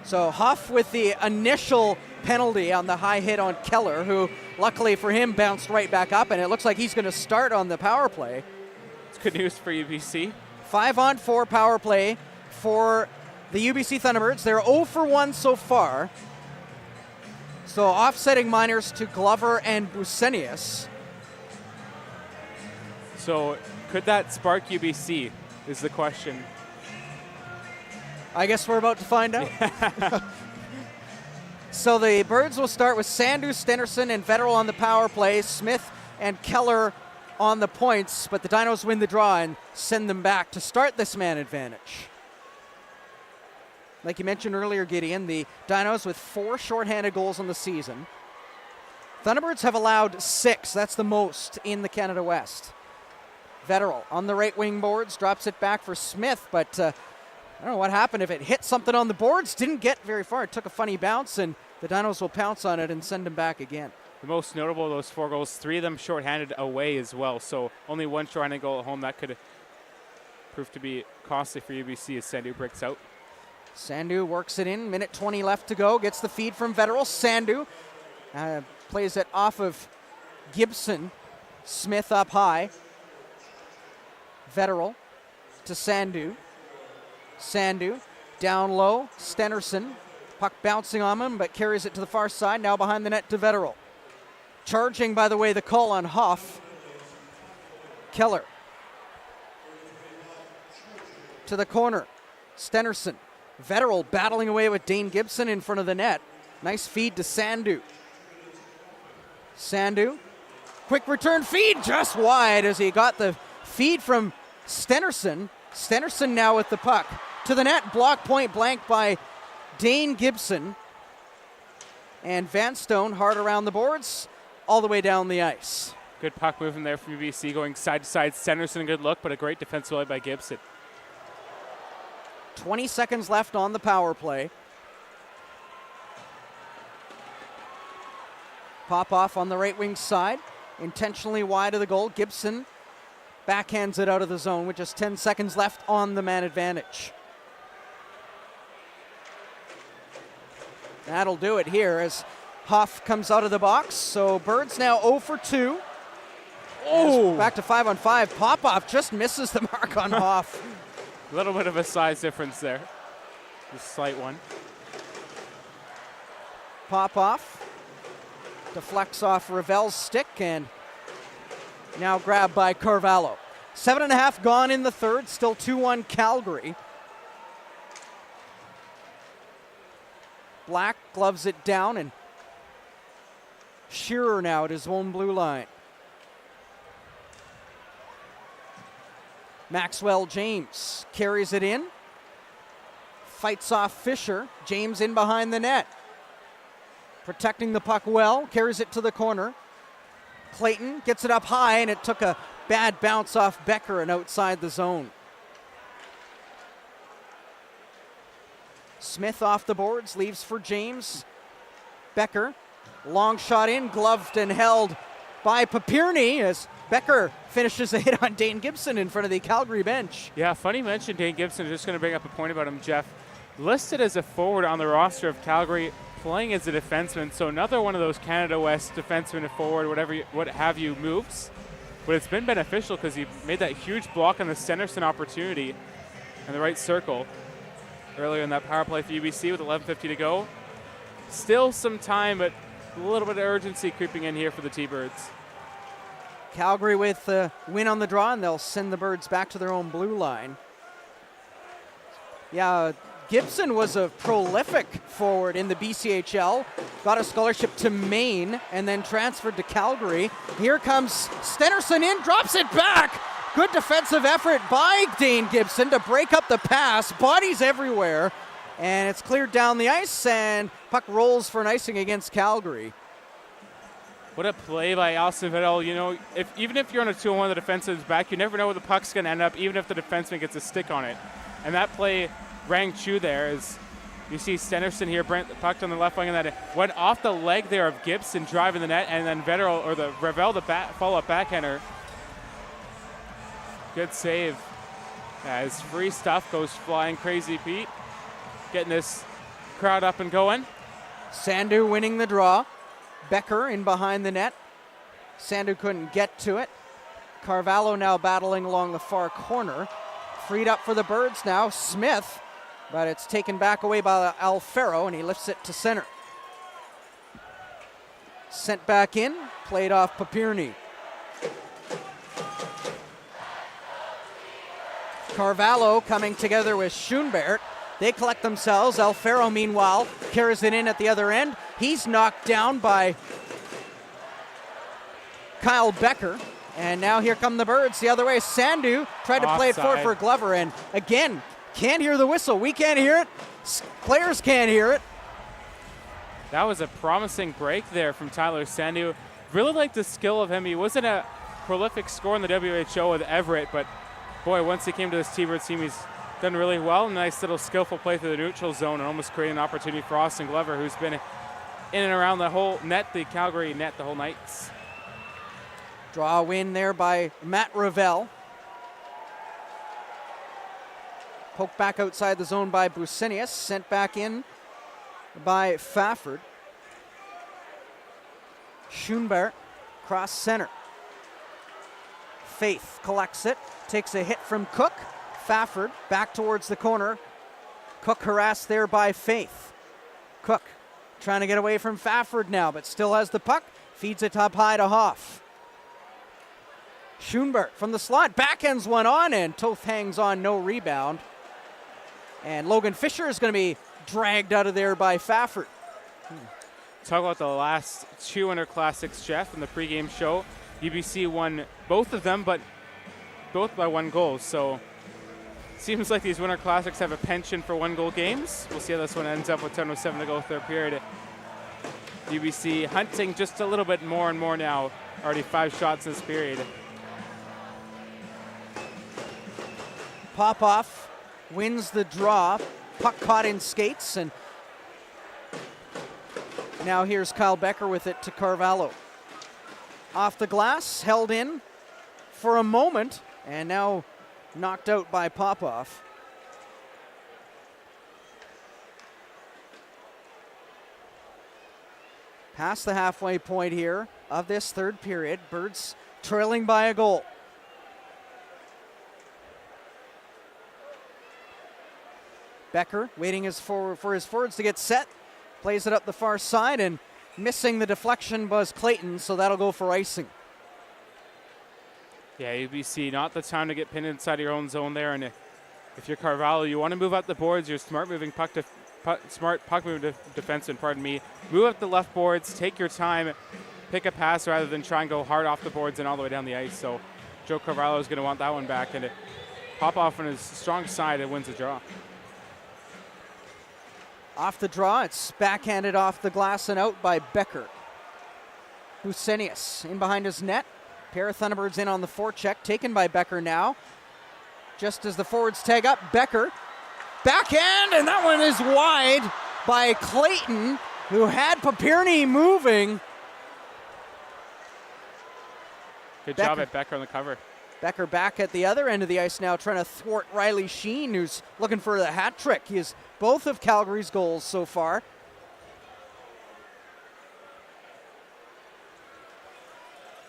Speaker 1: So Huff with the initial penalty on the high hit on Keller, who luckily for him bounced right back up, and it looks like he's going to start on the power play.
Speaker 2: It's good news for UBC.
Speaker 1: 5-on-4 power play for the UBC Thunderbirds. They're 0 for 1 so far. So offsetting minors to Glover and Busenius.
Speaker 2: So could that spark UBC is the question.
Speaker 1: I guess we're about to find out. So the Birds will start with Sandu, Stennerson, and Vetterl on the power play. Smith and Keller on the points, but the Dinos win the draw and send them back to start this man advantage. Like you mentioned earlier, Gideon, the Dinos with 4 shorthanded goals on the season. Thunderbirds have allowed 6. That's the most in the Canada West. Vetterl on the right wing boards, drops it back for Smith, but I don't know what happened. If it hit something on the boards, didn't get very far. It took a funny bounce, and the Dinos will pounce on it and send him back again.
Speaker 2: The most notable of those 4 goals, 3 of them shorthanded away as well. So only 1 shorthanded goal at home. That could prove to be costly for UBC as Sandu breaks out.
Speaker 1: Sandu works it in. Minute 20 left to go. Gets the feed from Vetterl. Sandu plays it off of Gibson. Smith up high. Vetterl to Sandu. Sandu down low. Stennerson. Puck bouncing on him, but carries it to the far side. Now behind the net to Vetterl. Charging, by the way, the call on Hoff. Keller. To the corner. Stennerson. Vetterl battling away with Dane Gibson in front of the net. Nice feed to Sandu. Sandu. Quick return feed just wide as he got the feed from Stennerson. Stennerson now with the puck. To the net, block point blank by Dane Gibson. And Van Stone hard around the boards, all the way down the ice.
Speaker 2: Good puck movement there from UBC, going side to side. Stennerson, a good look, but a great defensive play by Gibson.
Speaker 1: 20 seconds left on the power play. Pop off on the right wing side, intentionally wide of the goal. Gibson backhands it out of the zone with just 10 seconds left on the man advantage. That'll do it here as Hoff comes out of the box. So Birds now 0 for 2. Oh, back to 5-on-5. Popoff just misses the mark on Hoff.
Speaker 2: A little bit of a size difference there. Just a slight one.
Speaker 1: Popoff deflects off Ravel's stick and now grabbed by Carvalho. 7.5 gone in the third. Still 2-1 Calgary. Black gloves it down, and Shearer now at his own blue line. Maxwell James carries it in. Fights off Fisher. James in behind the net. Protecting the puck well. Carries it to the corner. Clayton gets it up high, and it took a bad bounce off Becker and outside the zone. Smith off the boards, leaves for James. Becker, long shot in, gloved and held by Papirny as Becker finishes a hit on Dane Gibson in front of the Calgary bench.
Speaker 2: Yeah, funny mention Dane Gibson. Just going to bring up a point about him, Jeff. Listed as a forward on the roster of Calgary, playing as a defenseman. So another one of those Canada West defenseman, forward, what have you moves. But it's been beneficial because he made that huge block on the Stennerson opportunity in the right circle earlier in that power play for UBC with 11:50 to go. Still some time, but a little bit of urgency creeping in here for the T-Birds.
Speaker 1: Calgary with a win on the draw, and they'll send the Birds back to their own blue line. Yeah, Gibson was a prolific forward in the BCHL. Got a scholarship to Maine and then transferred to Calgary. Here comes Stennerson in, drops it back. Good defensive effort by Dane Gibson to break up the pass. Bodies everywhere. And it's cleared down the ice, and puck rolls for an icing against Calgary.
Speaker 2: What a play by Alston Vetterl. You know, even if you're on a 2-on-1, the defenseman's back, you never know where the puck's going to end up, even if the defenseman gets a stick on it. And that play rang true there as you see Stennerson here, Brent pucked on the left wing, and that went off the leg there of Gibson driving the net, and then Vetterl, or the Ravel, the follow-up backhander. Good save. As free stuff goes flying crazy, Pete. Getting this crowd up and going.
Speaker 1: Sandu winning the draw. Becker in behind the net. Sandu couldn't get to it. Carvalho now battling along the far corner. Freed up for the Birds now. Smith, but it's taken back away by Alfaro, and he lifts it to center. Sent back in, played off Papirni. Carvalho coming together with Schoenbert. They collect themselves. Alfaro, meanwhile, carries it in at the other end. He's knocked down by Kyle Becker. And now here come the Birds the other way. Sandu tried to play it forward for Glover, and again, can't hear the whistle. We can't hear it. Players can't hear it.
Speaker 2: That was a promising break there from Tyler Sandu. Really liked the skill of him. He wasn't a prolific scorer in the WHO with Everett, but boy, once he came to this T-Birds team, he's done really well. Nice little skillful play through the neutral zone and almost creating an opportunity for Austin Glover, who's been in and around the whole net, the Calgary net, the whole night.
Speaker 1: Draw win there by Matt Ravel. Poked back outside the zone by Busenius. Sent back in by Fafford. Schoenbert, cross center. Faith collects it. Takes a hit from Cook. Fafford back towards the corner. Cook harassed there by Faith. Cook trying to get away from Fafford now, but still has the puck. Feeds it up high to Hoff. Schoenbert from the slot, backhands one on, and Toth hangs on, no rebound. And Logan Fisher is going to be dragged out of there by Fafford.
Speaker 2: Talk about the last two Winter Classics, Jeff, in the pregame show. UBC won both of them, but both by 1 goal. So seems like these Winter Classics have a penchant for 1-goal games. We'll see how this one ends up with 10:07 to go, third period. UBC hunting just a little bit more and more now. Already 5 shots this period.
Speaker 1: Popoff wins the draw. Puck caught in skates, and now here's Kyle Becker with it to Carvalho. Off the glass, held in for a moment, and now knocked out by Popoff. Past the halfway point here of this third period. Birds trailing by a goal. Becker waiting for his forwards to get set. Plays it up the far side, and missing the deflection was Clayton, so that'll go for icing.
Speaker 2: Yeah, UBC, not the time to get pinned inside your own zone there. And if you're Carvalho, you want to move up the boards. You're smart moving puck moving defenseman, pardon me. Move up the left boards, take your time, pick a pass rather than try and go hard off the boards and all the way down the ice. So Joe Carvalho is going to want that one back, and Popoff on his strong side, it wins the draw.
Speaker 1: Off the draw, it's backhanded off the glass and out by Becker. Busenius in behind his net. Pair of Thunderbirds in on the forecheck, taken by Becker now. Just as the forwards tag up, Becker. Backhand, and that one is wide by Clayton, who had Papirni moving.
Speaker 2: Good job at Becker on the cover.
Speaker 1: Becker back at the other end of the ice now, trying to thwart Riley Sheen, who's looking for the hat trick. He has both of Calgary's goals so far.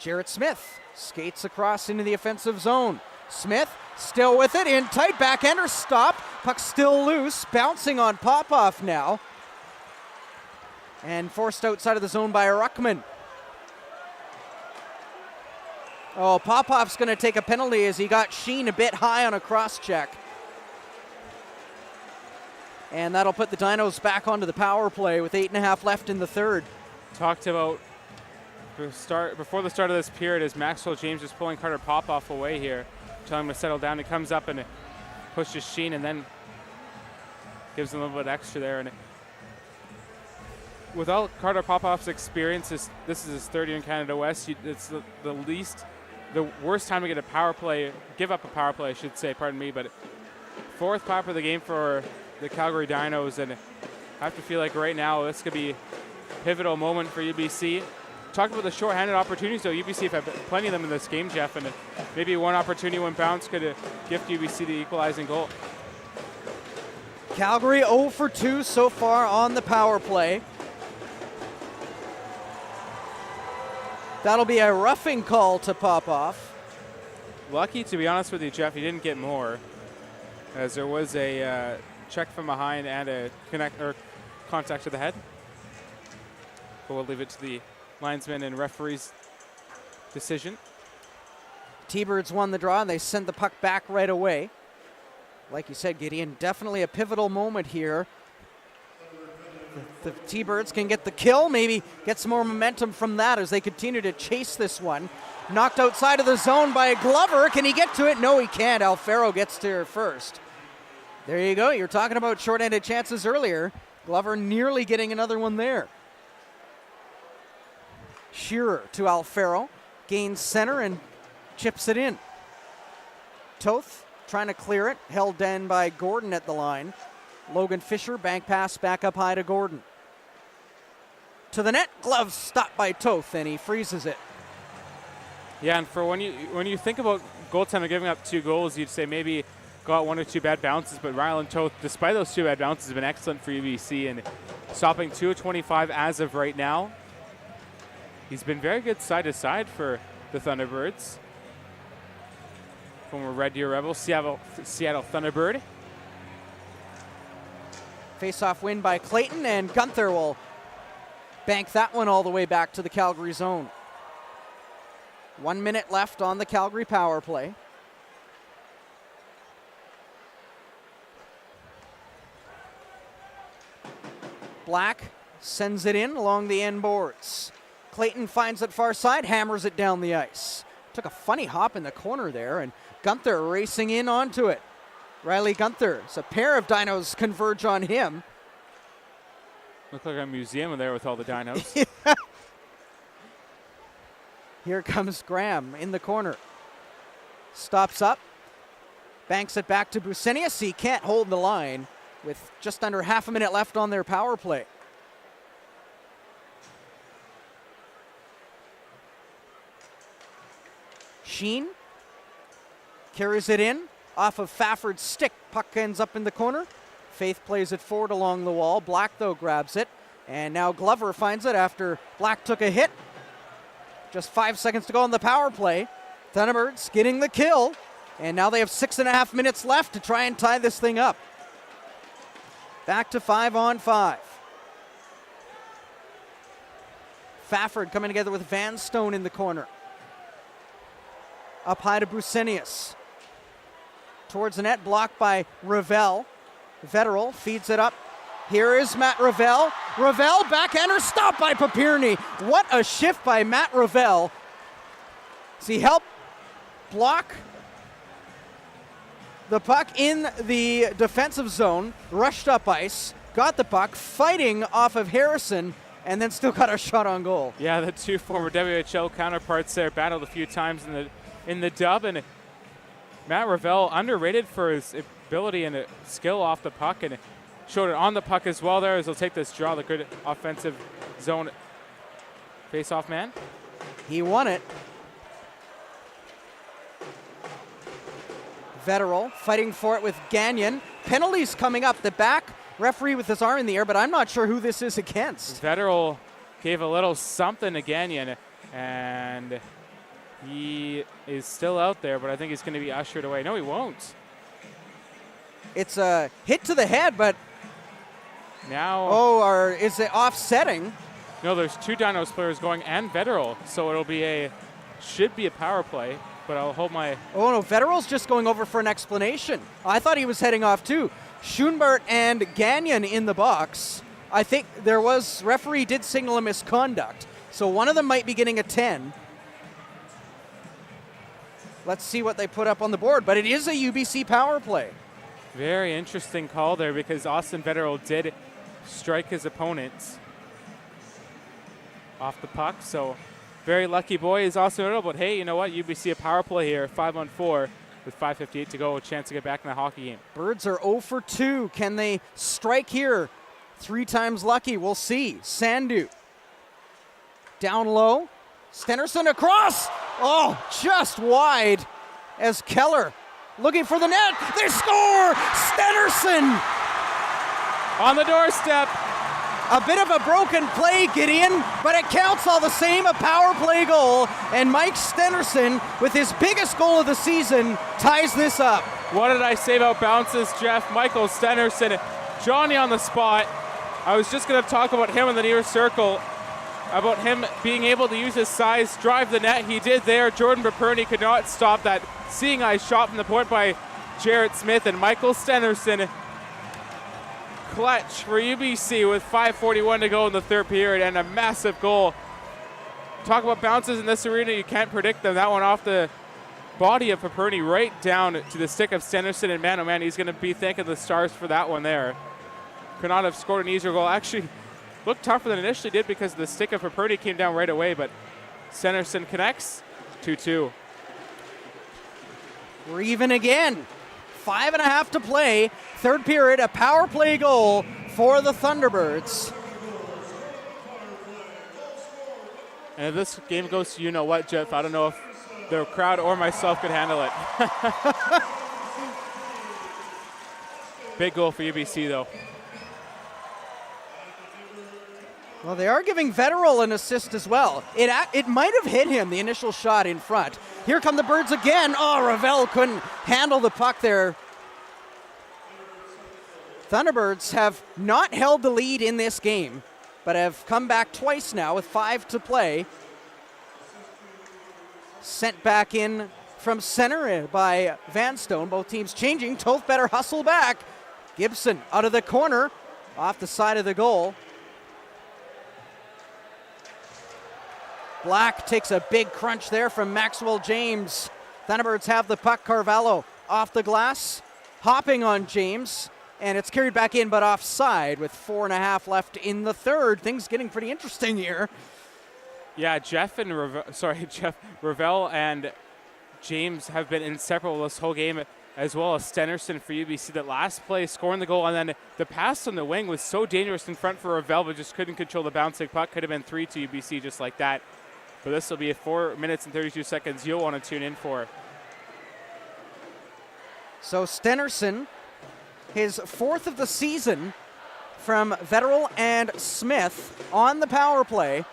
Speaker 1: Jarrett Smith skates across into the offensive zone. Smith still with it, in tight, backhander stopped. Puck still loose, bouncing on Popoff now. And forced outside of the zone by Ruckman. Oh, Popoff's going to take a penalty as he got Sheen a bit high on a cross check. And that'll put the Dinos back onto the power play with 8.5 left in the third.
Speaker 2: Talked about before the start of this period as Maxwell James is pulling Carter Popoff away here, telling him to settle down. He comes up and pushes Sheen and then gives him a little bit extra there. And without Carter Popoff's experience, this is his third year in Canada West. It's the worst time to get a power play, give up a power play, I should say, pardon me, but fourth power play of the game for the Calgary Dinos, and I have to feel like right now this could be a pivotal moment for UBC. Talk about the shorthanded opportunities, though. UBC have had plenty of them in this game, Jeff, and maybe one opportunity when bounced could gift UBC the equalizing goal.
Speaker 1: Calgary 0 for 2 so far on the power play. That'll be a roughing call to pop off.
Speaker 2: Lucky, to be honest with you, Jeff, he didn't get more, as there was a check from behind and a contact to the head. But we'll leave it to the linesman and referee's decision.
Speaker 1: T-Birds won the draw, and they send the puck back right away. Like you said, Gideon, definitely a pivotal moment here. The T-Birds can get the kill, maybe get some more momentum from that as they continue to chase this one. Knocked outside of the zone by Glover. Can he get to it? No, he can't. Alfaro gets to her first. There you go. You're talking about short-handed chances earlier. Glover nearly getting another one there. Shearer to Alfaro. Gains center and chips it in. Toth trying to clear it. Held in by Gordon at the line. Logan Fisher, bank pass back up high to Gordon. To the net. Glove stopped by Toth, and he freezes it.
Speaker 2: Yeah, and for when you think about goaltender giving up 2 goals, you'd say maybe got 1 or 2 bad bounces, but Ryland Toth, despite those 2 bad bounces, has been excellent for UBC and stopping 2 of 25 as of right now. He's been very good side to side for the Thunderbirds. Former Red Deer Rebels, Seattle Thunderbird.
Speaker 1: Face-off win by Clayton, and Gunther will bank that one all the way back to the Calgary zone. 1 minute left on the Calgary power play. Black sends it in along the end boards. Clayton finds it far side, hammers it down the ice. Took a funny hop in the corner there, and Gunther racing in onto it. Riley Gunther, so a pair of Dinos converge on him.
Speaker 2: Look like a museum in there with all the Dinos.
Speaker 1: Yeah. Here comes Graham in the corner. Stops up, banks it back to Busenius. He can't hold the line with just under half a minute left on their power play. Sheen carries it in off of Fafford's stick. Puck ends up in the corner. Faith plays it forward along the wall. Black, though, grabs it. And now Glover finds it after Black took a hit. Just 5 seconds to go on the power play. Thunderbirds getting the kill. And now they have 6.5 minutes left to try and tie this thing up. Back to 5-on-5. Fafford coming together with Van Stone in the corner. Up high to Busenius. Towards the net, blocked by Ravel. Vetterl feeds it up. Here is Matt Ravel. Ravel, backhander, stopped by Papirny. What a shift by Matt Ravel. Does he help block the puck in the defensive zone? Rushed up ice, got the puck, fighting off of Harrison, and then still got a shot on goal.
Speaker 2: Yeah, the 2 former WHL counterparts there battled a few times in the dub, and Matt Ravel underrated for his ability and skill off the puck, and showed it on the puck as well there as he'll take this draw, the good offensive zone face-off man.
Speaker 1: He won it. Vetterl fighting for it with Gagnon. Penalties coming up. The back referee with his arm in the air, but I'm not sure who this is against.
Speaker 2: Vetterl gave a little something to Gagnon, and he is still out there, but I think he's going to be ushered away. No, he won't.
Speaker 1: It's a hit to the head, but
Speaker 2: now...
Speaker 1: Oh, or is it offsetting?
Speaker 2: No, there's 2 Dinos players going and Vetterl, so it'll be should be a power play, but I'll hold my...
Speaker 1: Oh, no, Vetterl's just going over for an explanation. I thought he was heading off, too. Schoenbert and Gagnon in the box. I think referee did signal a misconduct, so one of them might be getting a 10. Let's see what they put up on the board, but it is a UBC power play.
Speaker 2: Very interesting call there because Austin Vetterl did strike his opponent off the puck. So very lucky boy is Austin Vetterl, but hey, you know what? UBC a power play here, 5-on-4 with 5:58 to go, a chance to get back in the hockey game.
Speaker 1: Birds are 0 for 2. Can they strike here? 3 times lucky, we'll see. Sandu down low. Stenerson across. Oh, just wide as Keller looking for the net. They score! Stenerson!
Speaker 2: On the doorstep.
Speaker 1: A bit of a broken play, Gideon, but it counts all the same, a power play goal, and Mike Stenerson, with his biggest goal of the season, ties this up.
Speaker 2: What did I say about bounces, Jeff? Michael Stenerson, Johnny on the spot. I was just going to talk about him in the near circle, about him being able to use his size, drive the net. He did there. Jordan Paperny could not stop that seeing eye shot from the point by Jarrett Smith, and Michael Stenerson clutch for UBC with 5:41 to go in the third period and a massive goal. Talk about bounces in this arena, you can't predict them. That one off the body of Paperny right down to the stick of Stenerson, and man, oh man, he's going to be thanking the stars for that one there. Could not have scored an easier goal. Actually, looked tougher than initially did because the stick of Paperny came down right away, but Stenerson connects, 2-2.
Speaker 1: We're even again. 5.5 to play. Third period, a power play goal for the Thunderbirds.
Speaker 2: And if this game goes to you know what, Jeff, I don't know if the crowd or myself could handle it. Big goal for UBC, though.
Speaker 1: Well, they are giving Vetterl an assist as well. It might have hit him, the initial shot in front. Here come the Birds again. Oh, Ravel couldn't handle the puck there. Thunderbirds have not held the lead in this game, but have come back twice now with 5 to play. Sent back in from center by Vanstone. Both teams changing. Toth better hustle back. Gibson out of the corner, off the side of the goal. Black takes a big crunch there from Maxwell James. Thunderbirds have the puck. Carvalho off the glass, hopping on James, and it's carried back in but offside with 4.5 left in the third. Things getting pretty interesting here.
Speaker 2: Yeah, Jeff Ravel and James have been inseparable this whole game, as well as Stenerson for UBC. That last play, scoring the goal, and then the pass on the wing was so dangerous in front for Ravel, but just couldn't control the bouncing puck. Could have been 3 to UBC just like that. But this will be a 4 minutes and 32 seconds you'll want to tune in for.
Speaker 1: So Stenerson, his 4th of the season from Vetterl and Smith on the power play.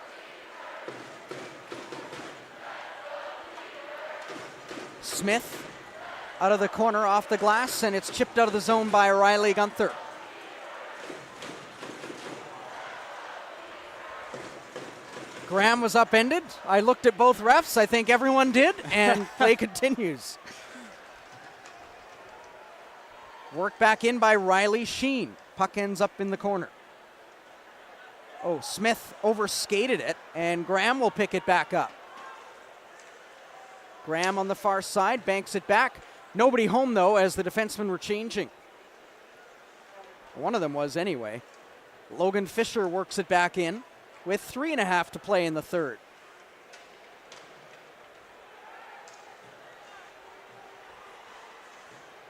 Speaker 1: Smith out of the corner off the glass, and it's chipped out of the zone by Riley Gunther. Graham was upended. I looked at both refs. I think everyone did, and play continues. Work back in by Riley Sheen. Puck ends up in the corner. Oh, Smith overskated it, and Graham will pick it back up. Graham on the far side, banks it back. Nobody home, though, as the defensemen were changing. One of them was anyway. Logan Fisher works it back in with 3.5 to play in the third.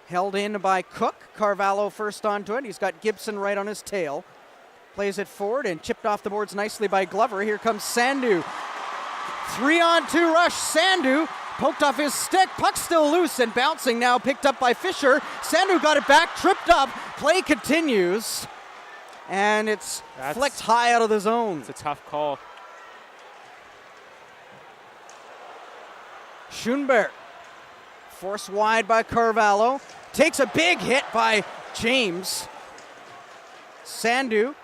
Speaker 1: Held in by Cook. Carvalho first onto it. He's got Gibson right on his tail. Plays it forward and chipped off the boards nicely by Glover. Here comes Sandu. 3-on-2 rush. Sandu poked off his stick. Puck still loose and bouncing now, picked up by Fisher. Sandu got it back, tripped up. Play continues. And it's flicked high out of the zone.
Speaker 2: It's a tough call.
Speaker 1: Schoenberg, forced wide by Carvalho. Takes a big hit by James. Sandu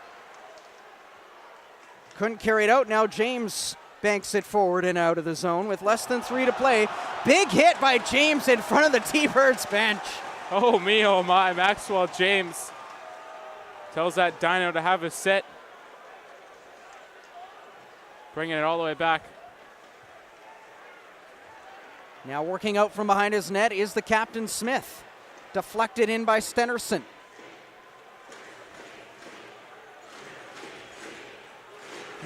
Speaker 1: couldn't carry it out. Now James banks it forward and out of the zone with less than 3 to play. Big hit by James in front of the T-Birds bench.
Speaker 2: Oh me, oh my, Maxwell James tells that Dino to have a sit. Bringing it all the way back.
Speaker 1: Now working out from behind his net is the captain Smith. Deflected in by Stenerson.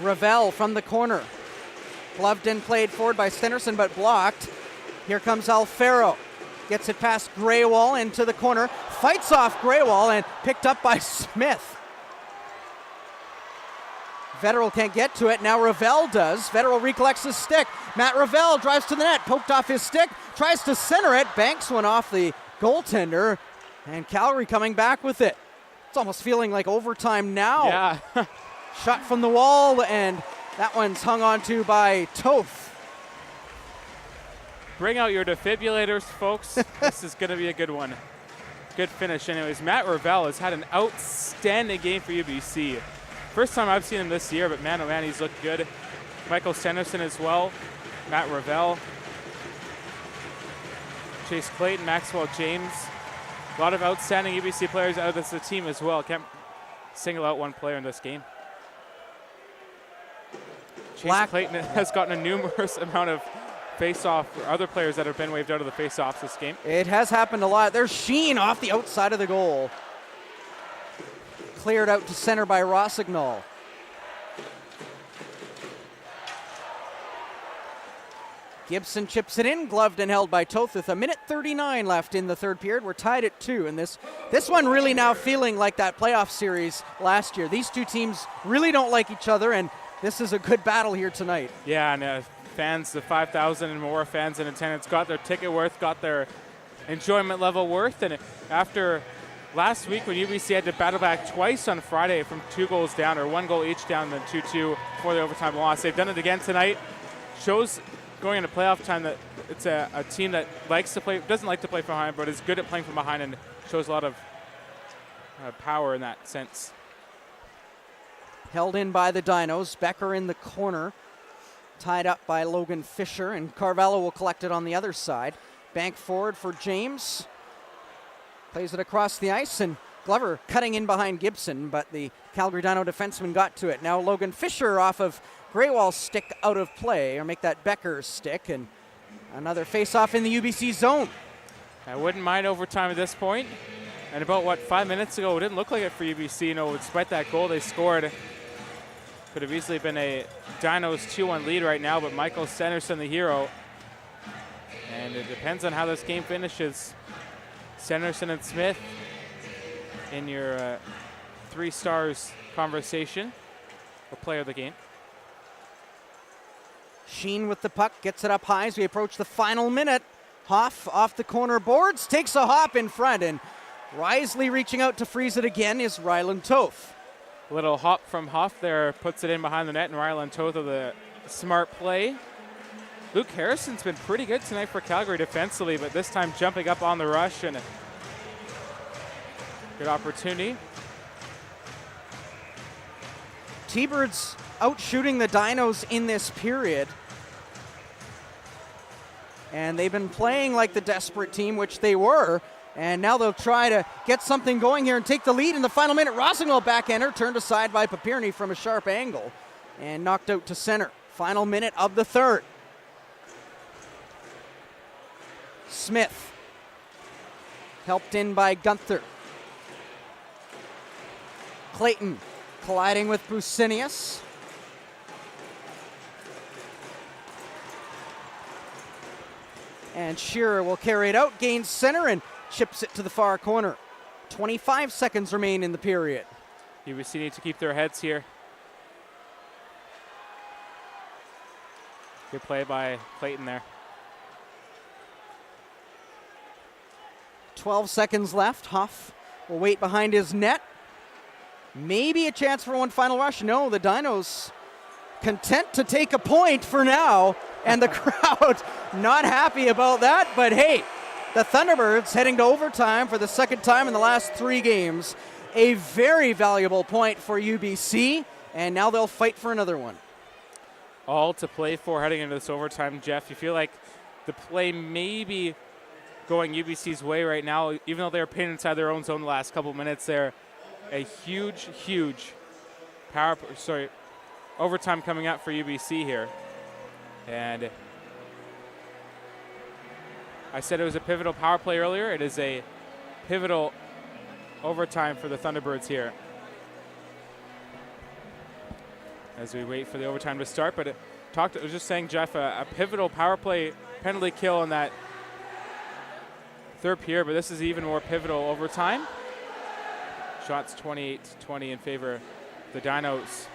Speaker 1: Ravel from the corner. Gloved and played forward by Stenerson, but blocked. Here comes Alfaro. Gets it past Graywall into the corner. Fights off Graywall and picked up by Smith. Vetterl can't get to it. Now Ravel does. Vetterl recollects his stick. Matt Ravel drives to the net. Poked off his stick. Tries to center it. Banks one off the goaltender. And Calgary coming back with it. It's almost feeling like overtime now.
Speaker 2: Yeah.
Speaker 1: Shot from the wall, and that one's hung onto by Toth.
Speaker 2: Bring out your defibrillators, folks. This is going to be a good one. Good finish. Anyways, Matt Ravel has had an outstanding game for UBC. First time I've seen him this year, but man, oh man, he's looked good. Michael Stenderson as well. Matt Ravel. Chase Clayton, Maxwell James. A lot of outstanding UBC players out of the team as well. Can't single out one player in this game. Chase Clayton has gotten a numerous amount of face-off for other players that have been waved out of the face-offs this game.
Speaker 1: It has happened a lot. There's Sheen off the outside of the goal. Cleared out to center by Rossignol. Gibson chips it in, gloved and held by Toth with 1:39 left in the third period. We're tied at 2, and this one really now feeling like that playoff series last year. These two teams really don't like each other, and this is a good battle here tonight.
Speaker 2: Yeah, and fans, the 5,000 and more fans in attendance got their ticket worth, got their enjoyment level worth. And after last week when UBC had to battle back twice on Friday from 2 goals down, or 1 goal each down, then 2-2 for the overtime loss, they've done it again tonight. Shows going into playoff time that it's a team that likes to play, doesn't like to play from behind, but is good at playing from behind, and shows a lot of power in that sense.
Speaker 1: Held in by the Dinos. Becker in the corner. Tied up by Logan Fisher, and Carvalho will collect it on the other side. Bank forward for James. Plays it across the ice, and Glover cutting in behind Gibson, but the Calgary Dino defenseman got to it. Now Logan Fisher off of Greywall's stick out of play, or make that Becker's stick, and another face-off in the UBC zone.
Speaker 2: I wouldn't mind overtime at this point. And about, 5 minutes ago, it didn't look like it for UBC. Despite that goal they scored, could have easily been a Dinos 2-1 lead right now, but Michael Stenderson the hero. And it depends on how this game finishes. Stenderson and Smith in your 3 stars conversation for player of the game.
Speaker 1: Sheen with the puck, gets it up high as we approach the final minute. Hoff off the corner boards, takes a hop in front, and wisely reaching out to freeze it again is Ryland Toth.
Speaker 2: A little hop from Hoff there, puts it in behind the net, and Ryland Toth with a smart play. Luke Harrison's been pretty good tonight for Calgary defensively, but this time jumping up on the rush, and a good opportunity.
Speaker 1: T-Birds out shooting the Dinos in this period. And they've been playing like the desperate team, which they were. And now they'll try to get something going here and take the lead in the final minute. Rossignol backhander turned aside by Papirny from a sharp angle and knocked out to center. Final minute of the third. Smith helped in by Gunther. Clayton colliding with Businius. And Shearer will carry it out, gains center, and chips it to the far corner. 25 seconds remain in the period.
Speaker 2: UBC need to keep their heads here. Good play by Clayton there.
Speaker 1: 12 seconds left. Huff will wait behind his net. Maybe a chance for one final rush. No, the Dinos content to take a point for now, and the crowd not happy about that. But hey, the Thunderbirds heading to overtime for the second time in the last 3 games. A very valuable point for UBC, and now they'll fight for another one.
Speaker 2: All to play for heading into this overtime, Jeff. You feel like the play may be going UBC's way right now, even though they're pinned inside their own zone the last couple minutes there. A huge, huge overtime coming up for UBC here. And I said it was a pivotal power play earlier. It is a pivotal overtime for the Thunderbirds here, as we wait for the overtime to start. But I was just saying, Jeff, a pivotal power play penalty kill in that third period, but this is even more pivotal overtime. Shots 28-20 in favor of the Dinos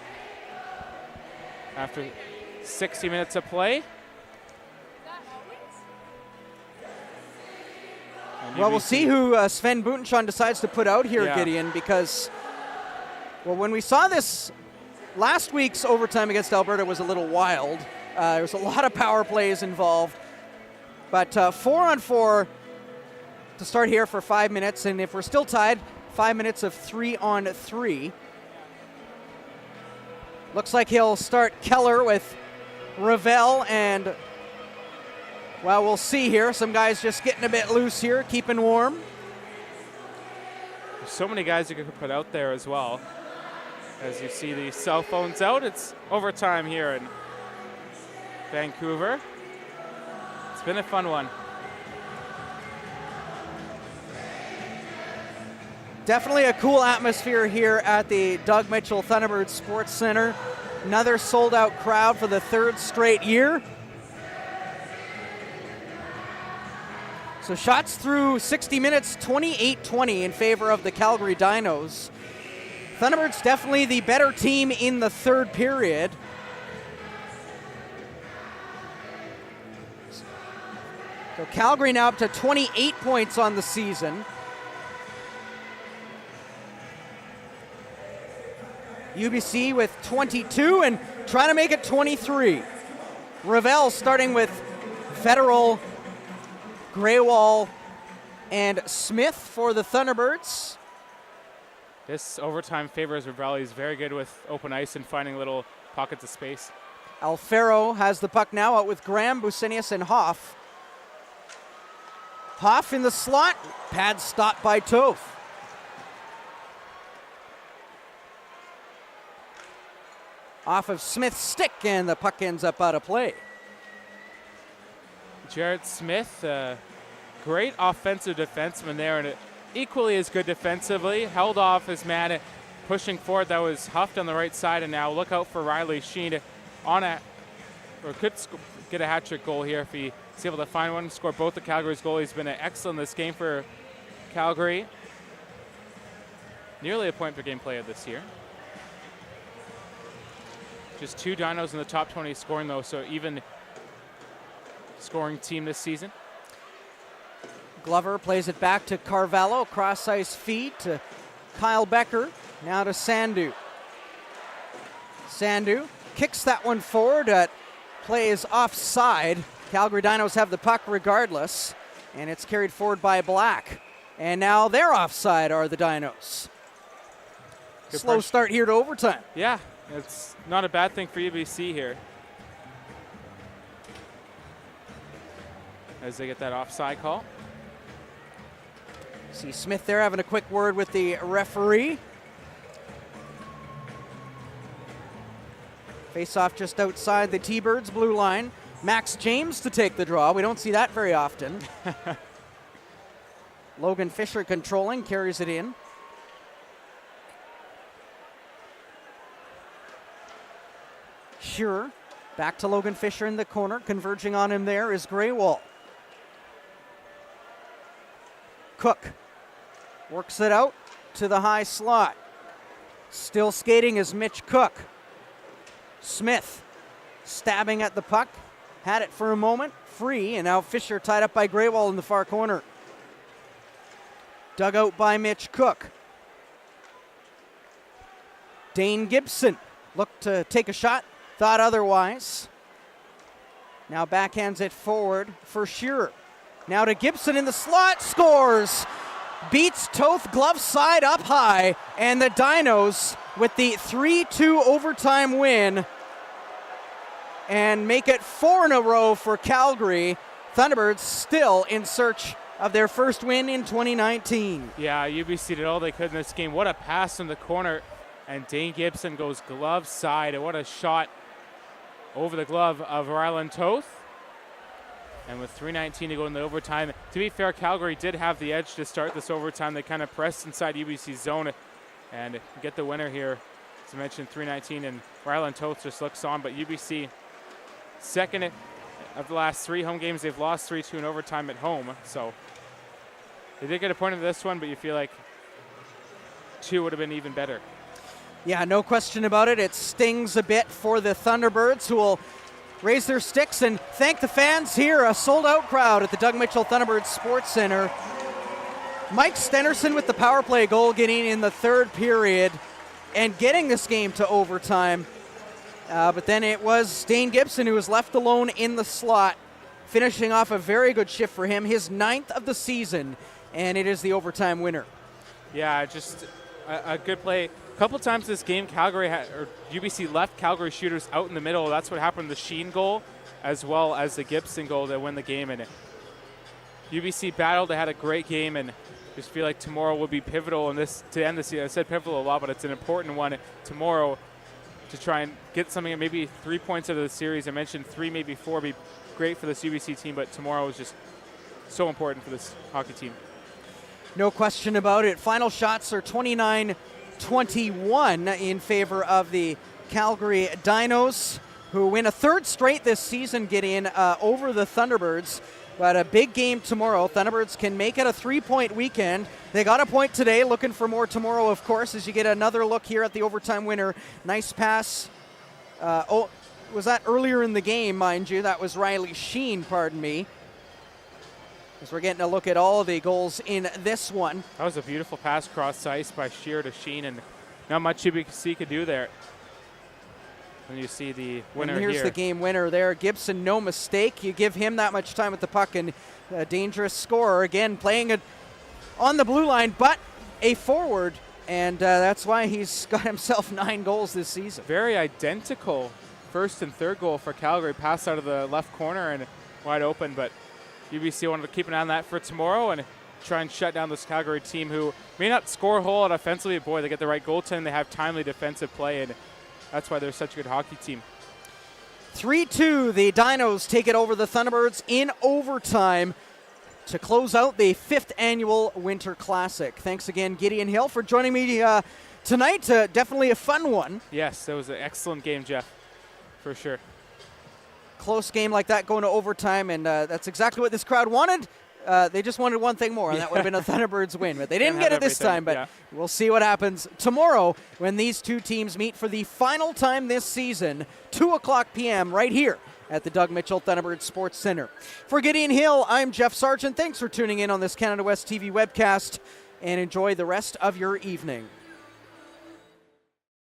Speaker 2: after 60 minutes of play.
Speaker 1: Well, we'll see who Sven Butenschon decides to put out here, yeah. Gideon, because, well, when we saw this last week's overtime against Alberta was a little wild. There was a lot of power plays involved. But 4-on-4 to start here for 5 minutes. And if we're still tied, 5 minutes of 3-on-3. Looks like he'll start Keller with Ravel and, well, we'll see here. Some guys just getting a bit loose here, keeping warm.
Speaker 2: There's so many guys you could put out there as well. As you see the cell phones out, it's overtime here in Vancouver. It's been a fun one.
Speaker 1: Definitely a cool atmosphere here at the Doug Mitchell Thunderbird Sports Center. Another sold-out crowd for the third straight year. So shots through 60 minutes, 28-20 in favor of the Calgary Dinos. Thunderbirds definitely the better team in the third period. So Calgary now up to 28 points on the season. UBC with 22 and trying to make it 23. Ravel starting with Federal, Greywall, and Smith for the Thunderbirds.
Speaker 2: This overtime favors Ravel. He's very good with open ice and finding little pockets of space.
Speaker 1: Alfaro has the puck now out with Graham, Busenius, and Hoff. Hoff in the slot, pad stopped by Toph. Off of Smith's stick, and the puck ends up out of play.
Speaker 2: Jared Smith, great offensive defenseman there, and equally as good defensively. Held off his man pushing forward. That was Huffed on the right side, and now look out for Riley Sheen on a, or could get a hat-trick goal here if he's able to find one. Score both the Calgary's goal. He's been excellent in this game for Calgary. Nearly a point per game player this year. Just 2 Dinos in the top 20 scoring, though, so even scoring team this season.
Speaker 1: Glover plays it back to Carvalho, cross-ice feed to Kyle Becker, now to Sandu. Sandu kicks that one forward, play is offside. Calgary Dinos have the puck regardless, and it's carried forward by Black. And now they're offside, are the Dinos.
Speaker 2: Good
Speaker 1: Slow start here to overtime.
Speaker 2: Yeah, it's not a bad thing for UBC here. As they get that offside call.
Speaker 1: See Smith there having a quick word with the referee. Face-off just outside the T-Birds blue line. Max James to take the draw. We don't see that very often. Logan Fisher controlling, carries it in. Sure. Back to Logan Fisher in the corner. Converging on him there is Greywall. Cook works it out to the high slot. Still skating is Mitch Cook. Smith stabbing at the puck. Had it for a moment. Free, and now Fisher tied up by Greywall in the far corner. Dug out by Mitch Cook. Dane Gibson looked to take a shot. Thought otherwise. Now backhands it forward for Shearer. Now to Gibson in the slot, scores! Beats Toth, glove side up high, and the Dinos with the 3-2 overtime win and make it 4 in a row for Calgary. Thunderbirds still in search of their first win in 2019.
Speaker 2: Yeah, UBC did all they could in this game. What a pass in the corner, and Dane Gibson goes glove side, and what a shot over the glove of Rylan Toth. And with 3:19 to go in the overtime, to be fair, Calgary did have the edge to start this overtime. They kind of pressed inside UBC's zone and get the winner here. As I mentioned, 3:19, and Rylan Toth just looks on, but UBC, second of the last 3 home games, they've lost 3-2 in overtime at home. So they did get a point in this one, but you feel like 2 would have been even better.
Speaker 1: Yeah, no question about it. It stings a bit for the Thunderbirds, who will raise their sticks and thank the fans here. A sold-out crowd at the Doug Mitchell Thunderbird Sports Center. Mike Stenerson with the power play goal getting in the third period. and getting this game to overtime. But then it was Dane Gibson who was left alone in the slot, finishing off a very good shift for him, his 9th of the season, and it is the overtime winner.
Speaker 2: Yeah, just a good play. A couple times this game, UBC left Calgary shooters out in the middle. That's what happened to the Sheen goal, as well as the Gibson goal to win the game. And UBC battled. They had a great game, and just feel like tomorrow will be pivotal in this to end the season. I said pivotal a lot, but it's an important one tomorrow to try and get something, maybe 3 points out of the series. I mentioned 3, maybe 4 be great for this UBC team, but tomorrow is just so important for this hockey team.
Speaker 1: No question about it. Final shots are 29-21 in favor of the Calgary Dinos, who win a 3rd straight this season, get in over the Thunderbirds. But a big game tomorrow. Thunderbirds can make it a 3-point weekend. They got a point today, looking for more tomorrow, of course, as you get another look here at the overtime winner. Nice pass. Was that earlier in the game, mind you? That was Riley Sheen, pardon me. As we're getting a look at all the goals in this one.
Speaker 2: That was a beautiful pass cross ice by Shear to Sheen, and not much UBC could do there. And you see the winner
Speaker 1: and here's
Speaker 2: here.
Speaker 1: The game winner there. Gibson, no mistake. You give him that much time with the puck, and a dangerous scorer. Again, playing it on the blue line, but a forward, and that's why he's got himself 9 goals this season.
Speaker 2: Very identical first and third goal for Calgary. Pass out of the left corner and wide open, but UBC wanted to keep an eye on that for tomorrow and try and shut down this Calgary team who may not score a whole lot offensively, but boy, they get the right goaltending. They have timely defensive play, and that's why they're such a good hockey team.
Speaker 1: 3-2, the Dinos take it over the Thunderbirds in overtime to close out the 5th annual Winter Classic. Thanks again, Gideon Hill, for joining me tonight. Definitely a fun one.
Speaker 2: Yes, that was an excellent game, Jeff, for sure.
Speaker 1: Close game like that going to overtime, and that's exactly what this crowd wanted. They just wanted one thing more, and that would have been a Thunderbirds win. But they didn't get it this time, but we'll see what happens tomorrow when these two teams meet for the final time this season, 2 o'clock p.m. right here at the Doug Mitchell Thunderbird Sports Center. For Gideon Hill, I'm Jeff Sargeant. Thanks for tuning in on this Canada West TV webcast, and enjoy the rest of your evening.